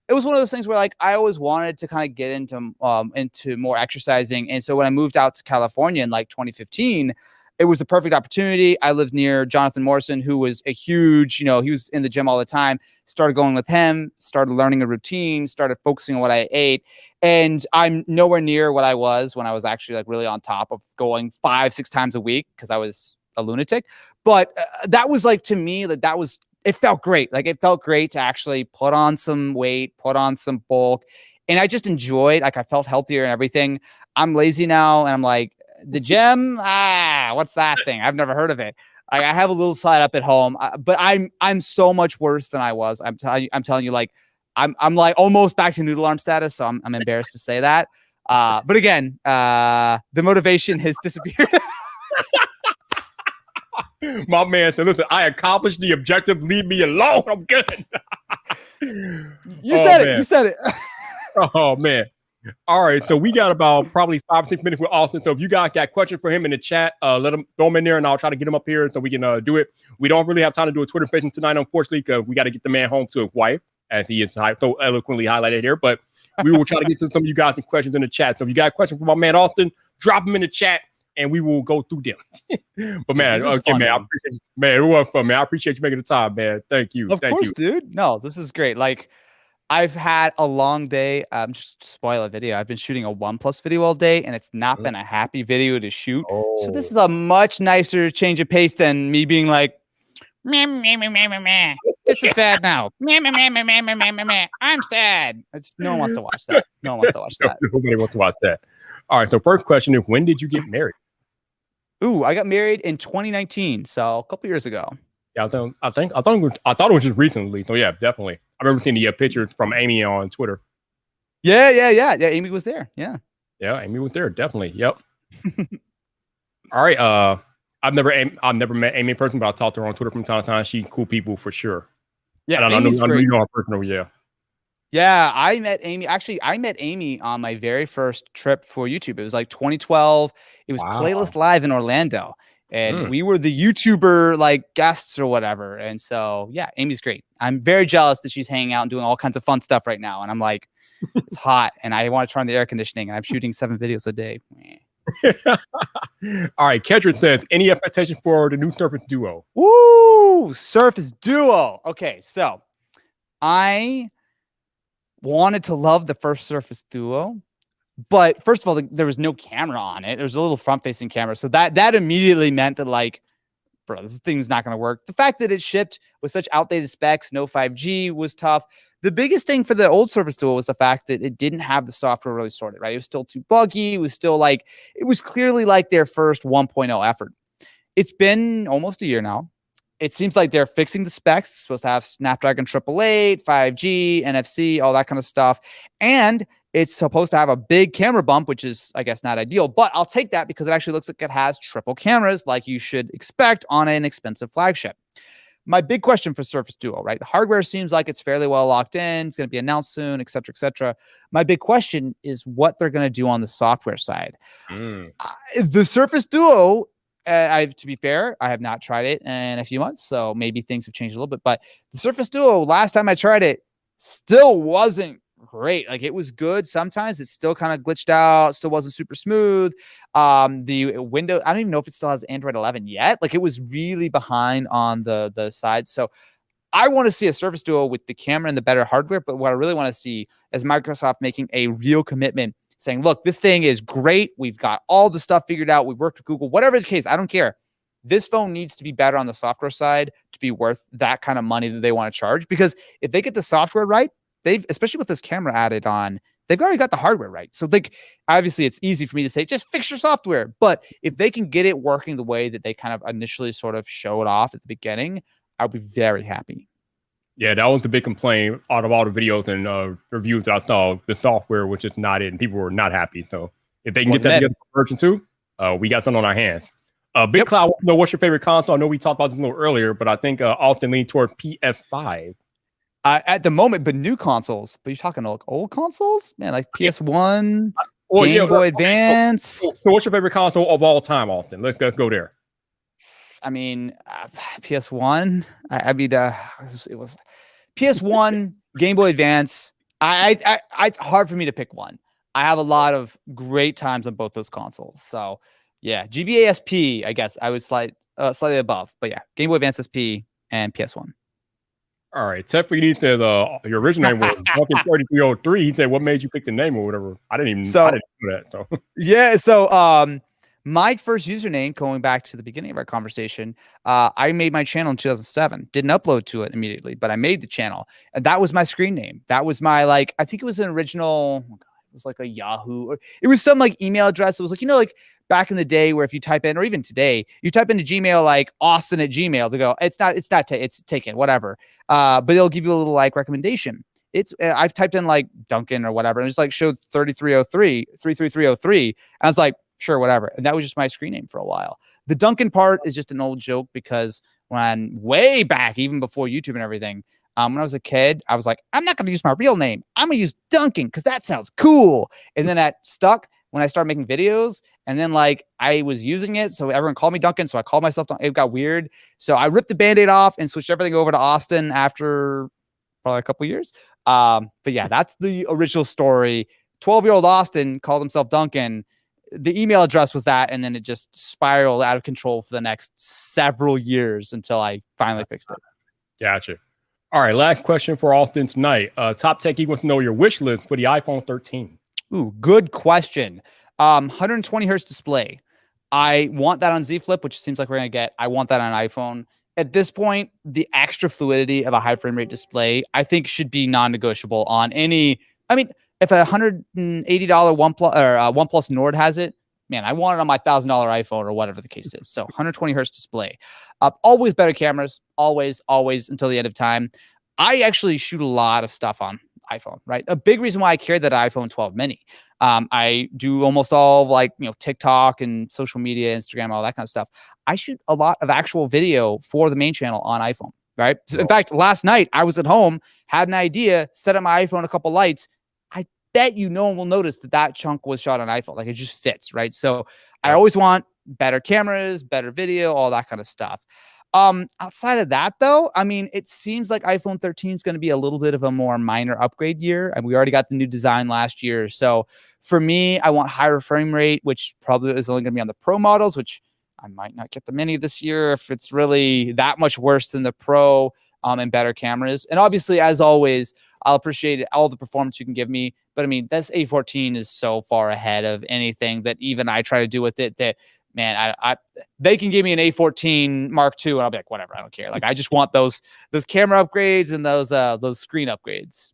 It was one of those things where, like, I always wanted to kind of get into more exercising. And so when I moved out to California in like 2015, it was the perfect opportunity. I lived near Jonathan Morrison, who was a huge, he was in the gym all the time. Started going with him, started learning a routine, started focusing on what I ate. And I'm nowhere near what I was when I was actually like really on top of going 5-6 times a week because I was a lunatic. But that was like, to me, it felt great. Like, it felt great to actually put on some weight, put on some bulk. And I just enjoyed, like, I felt healthier and everything. I'm lazy now. And I'm like, the gym, what's that thing? I've never heard of it. I have a little slide up at home, but I'm so much worse than I was. I'm telling you, like, I'm like almost back to noodle arm status. So I'm embarrassed to say that. But again, the motivation has disappeared. My man said, listen, I accomplished the objective. Leave me alone. I'm good. You said it. Oh, man. All right. So we got about probably 5 or 6 minutes with Austin. So if you guys got questions for him in the chat, let him throw them in there and I'll try to get him up here so we can do it. We don't really have time to do a Twitter Spaces tonight, unfortunately, because we got to get the man home to his wife, as he is so eloquently highlighted here. But we will try to get to some of you guys' questions in the chat. So if you got questions for my man Austin, drop them in the chat. And we will go through them. But man, again, man, I appreciate you. Man, it was fun, man. I appreciate you making the time, man. Thank you. Of course, dude. No, this is great. Like, I've had a long day. Just to spoil a video. I've been shooting a OnePlus video all day, and it's not been a happy video to shoot. So this is a much nicer change of pace than me being like, meh, meh, meh, meh, meh, meh. This is bad now. Meh, meh, meh, meh, meh, meh, meh, meh, meh. I'm sad. No one wants to watch that. No one wants to watch that. Nobody wants to watch that. All right. So first question is, when did you get married? Ooh, I got married in 2019, so a couple years ago. Yeah, I thought it was just recently. So yeah, definitely. I remember seeing the pictures from Amy on Twitter. Yeah. Amy was there. Yeah, Amy was there. Definitely. Yep. All right. I've never met Amy in person, but I talked to her on Twitter from time to time. She's cool people for sure. Yeah, I know you know her personally. Yeah. Yeah, I met Amy. Actually, I met Amy on my very first trip for YouTube. It was like 2012. It was Playlist Live in Orlando. And we were the YouTuber like guests or whatever. And so, yeah, Amy's great. I'm very jealous that she's hanging out and doing all kinds of fun stuff right now. And I'm like, it's hot and I want to turn on the air conditioning and I'm shooting 7 videos a day. All right. Kendrick says, any expectation for the new Surface Duo? Woo! Surface Duo. Okay, so I wanted to love the first Surface Duo. But first of all, there was no camera on it. There was a little front-facing camera. So that immediately meant that, like, bro, this thing's not going to work. The fact that it shipped with such outdated specs, no 5G, was tough. The biggest thing for the old Surface Duo was the fact that it didn't have the software really sorted, right? It was still too buggy. It was still like, it was clearly like their first 1.0 effort. It's been almost a year now. It seems like they're fixing the specs. It's supposed to have Snapdragon 888, 5G, NFC, all that kind of stuff. And it's supposed to have a big camera bump, which is, I guess, not ideal. But I'll take that because it actually looks like it has triple cameras like you should expect on an expensive flagship. My big question for Surface Duo, right? The hardware seems like it's fairly well locked in. It's going to be announced soon, et cetera, et cetera. My big question is what they're going to do on the software side. The Surface Duo, to be fair, I have not tried it in a few months, so maybe things have changed a little bit. But the Surface Duo, last time I tried it, still wasn't great. Like, it was good. Sometimes it still kind of glitched out, still wasn't super smooth. The window, I don't even know if it still has Android 11 yet. Like, it was really behind on the side. So I want to see a Surface Duo with the camera and the better hardware. But what I really want to see is Microsoft making a real commitment, saying, look, this thing is great. We've got all the stuff figured out. We worked with Google, whatever the case. I don't care. This phone needs to be better on the software side to be worth that kind of money that they want to charge. Because if they get the software right, especially with this camera added on, they've already got the hardware right. So, like, obviously it's easy for me to say, just fix your software. But if they can get it working the way that they kind of initially sort of showed off at the beginning, I'll be very happy. Yeah, that was the big complaint out of all the videos and reviews that I saw. The software was just not it, and people were not happy. So if they can get that together for version 2, we got something on our hands. Big Cloud, what's your favorite console? I know we talked about this a little earlier, but I think Austin leaned toward PS5. At the moment, but new consoles. But you're talking like old consoles, man, like PS1, Game Boy Advance. So what's your favorite console of all time, Austin? Let's go there. I mean, PS1. I mean, it was PS1, Game Boy Advance. It's hard for me to pick one. I have a lot of great times on both those consoles. So yeah, GBA SP, I guess I would slide slightly above. But yeah, Game Boy Advance SP and PS1. All right, Teflon, he said your original name was Duncan 3303. He said, "What made you pick the name or whatever?" I didn't know that. So yeah, so my first username, going back to the beginning of our conversation, I made my channel in 2007. Didn't upload to it immediately, but I made the channel, and that was my screen name. That was my, like, I think it was an original. Oh God, it was like a Yahoo. Or it was some like email address. It was like, you know, like back in the day where if you type in, or even today, you type into Gmail like Austin at Gmail to go, it's taken, whatever. But they'll give you a little like recommendation. I've typed in like Duncan or whatever, and it's like showed 33303. And I was like, sure, whatever. And that was just my screen name for a while. The Duncan part is just an old joke because when way back, even before YouTube and everything, when I was a kid, I was like, I'm not going to use my real name. I'm going to use Duncan because that sounds cool. And then that stuck when I started making videos. And then like I was using it, so everyone called me Duncan. So I called myself Duncan. It got weird. So I ripped the Band-Aid off and switched everything over to Austin after probably a couple years. But yeah, that's the original story. 12-year-old Austin called himself Duncan. The email address was that, and then it just spiraled out of control for the next several years until I finally fixed it. Gotcha. All right, last question for Austin tonight. Top Techie wants to know your wish list for the iPhone 13. Ooh, good question. 120 hertz display. I want that on Z Flip, which seems like we're going to get. I want that on iPhone. At this point, the extra fluidity of a high frame rate display, I think, should be non-negotiable on any. I mean, if a $180 OnePlus Nord has it, man, I want it on my $1,000 iPhone or whatever the case is. So 120 hertz display. Always better cameras. Always until the end of time. I actually shoot a lot of stuff on iPhone, right? A big reason why I carry that iPhone 12 mini. I do almost all of TikTok and social media, Instagram, all that kind of stuff. I shoot a lot of actual video for the main channel on iPhone, right? So in fact, last night I was at home, had an idea, set up my iPhone, a couple lights. I bet no one will notice that chunk was shot on iPhone. Like, it just fits, right? So I always want better cameras, better video, all that kind of stuff. Outside of that, though, I mean, it seems like iPhone 13 is going to be a little bit of a more minor upgrade year. And we already got the new design last year. So for me, I want higher frame rate, which probably is only going to be on the Pro models, which I might not get the Mini this year if it's really that much worse than the Pro, and better cameras. And obviously, as always, I'll appreciate all the performance you can give me. But I mean, this A14 is so far ahead of anything that even I try to do with it that, man, they can give me an A14 Mark II and I'll be like, whatever, I don't care. Like, I just want those camera upgrades and those screen upgrades.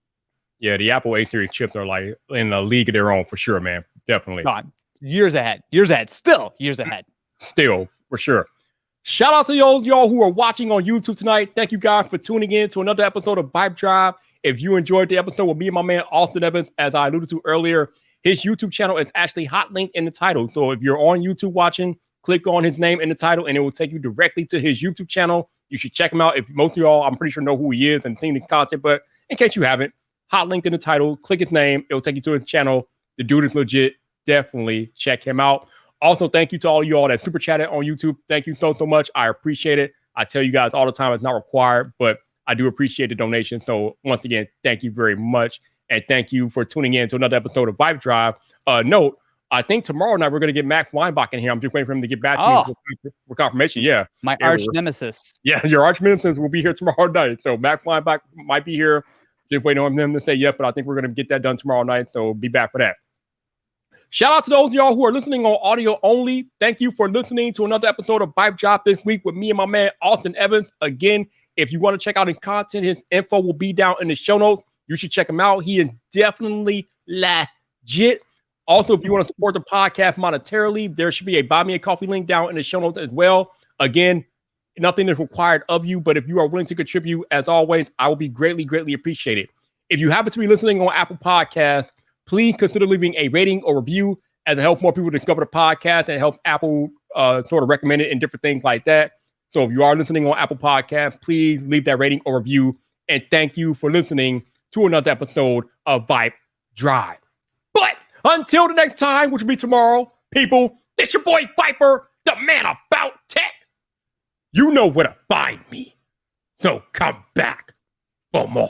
Yeah, the Apple A series chips are like in a league of their own for sure, man. Definitely. God, years ahead, still years ahead. Still, for sure. Shout out to y'all who are watching on YouTube tonight. Thank you guys for tuning in to another episode of VypDrive. If you enjoyed the episode with me and my man Austin Evans, as I alluded to earlier, his YouTube channel is actually hot linked in the title. So if you're on YouTube watching, click on his name in the title and it will take you directly to his YouTube channel. You should check him out. If most of y'all, I'm pretty sure, know who he is and seen the content, but in case you haven't, hot linked in the title, click his name. It'll take you to his channel. The dude is legit. Definitely check him out. Also, thank you to all y'all that super chatted on YouTube. Thank you so much. I appreciate it. I tell you guys all the time, it's not required, but I do appreciate the donation. So once again, thank you very much. And thank you for tuning in to another episode of VypDrive. Note, I think tomorrow night we're going to get Mac Weinbach in here. I'm just waiting for him to get back to me for confirmation. Yeah. My arch nemesis. Yeah, your arch nemesis will be here tomorrow night. So Mac Weinbach might be here. Just waiting on them to say yes, but I think we're going to get that done tomorrow night. So be back for that. Shout out to those of y'all who are listening on audio only. Thank you for listening to another episode of VypDrive this week with me and my man, Austin Evans. Again, if you want to check out his content, his info will be down in the show notes. You should check him out. He is definitely legit. Also, if you want to support the podcast monetarily, there should be a Buy Me a Coffee link down in the show notes as well. Again, nothing is required of you, but if you are willing to contribute, as always, I will be greatly, greatly appreciated. If you happen to be listening on Apple Podcasts, please consider leaving a rating or review as it helps more people discover the podcast and help Apple sort of recommend it and different things like that. So if you are listening on Apple Podcasts, please leave that rating or review. And thank you for listening to another episode of VypDrive. But until the next time, which will be tomorrow, people, this your boy Viper, the man about tech. You know where to find me. So come back for more.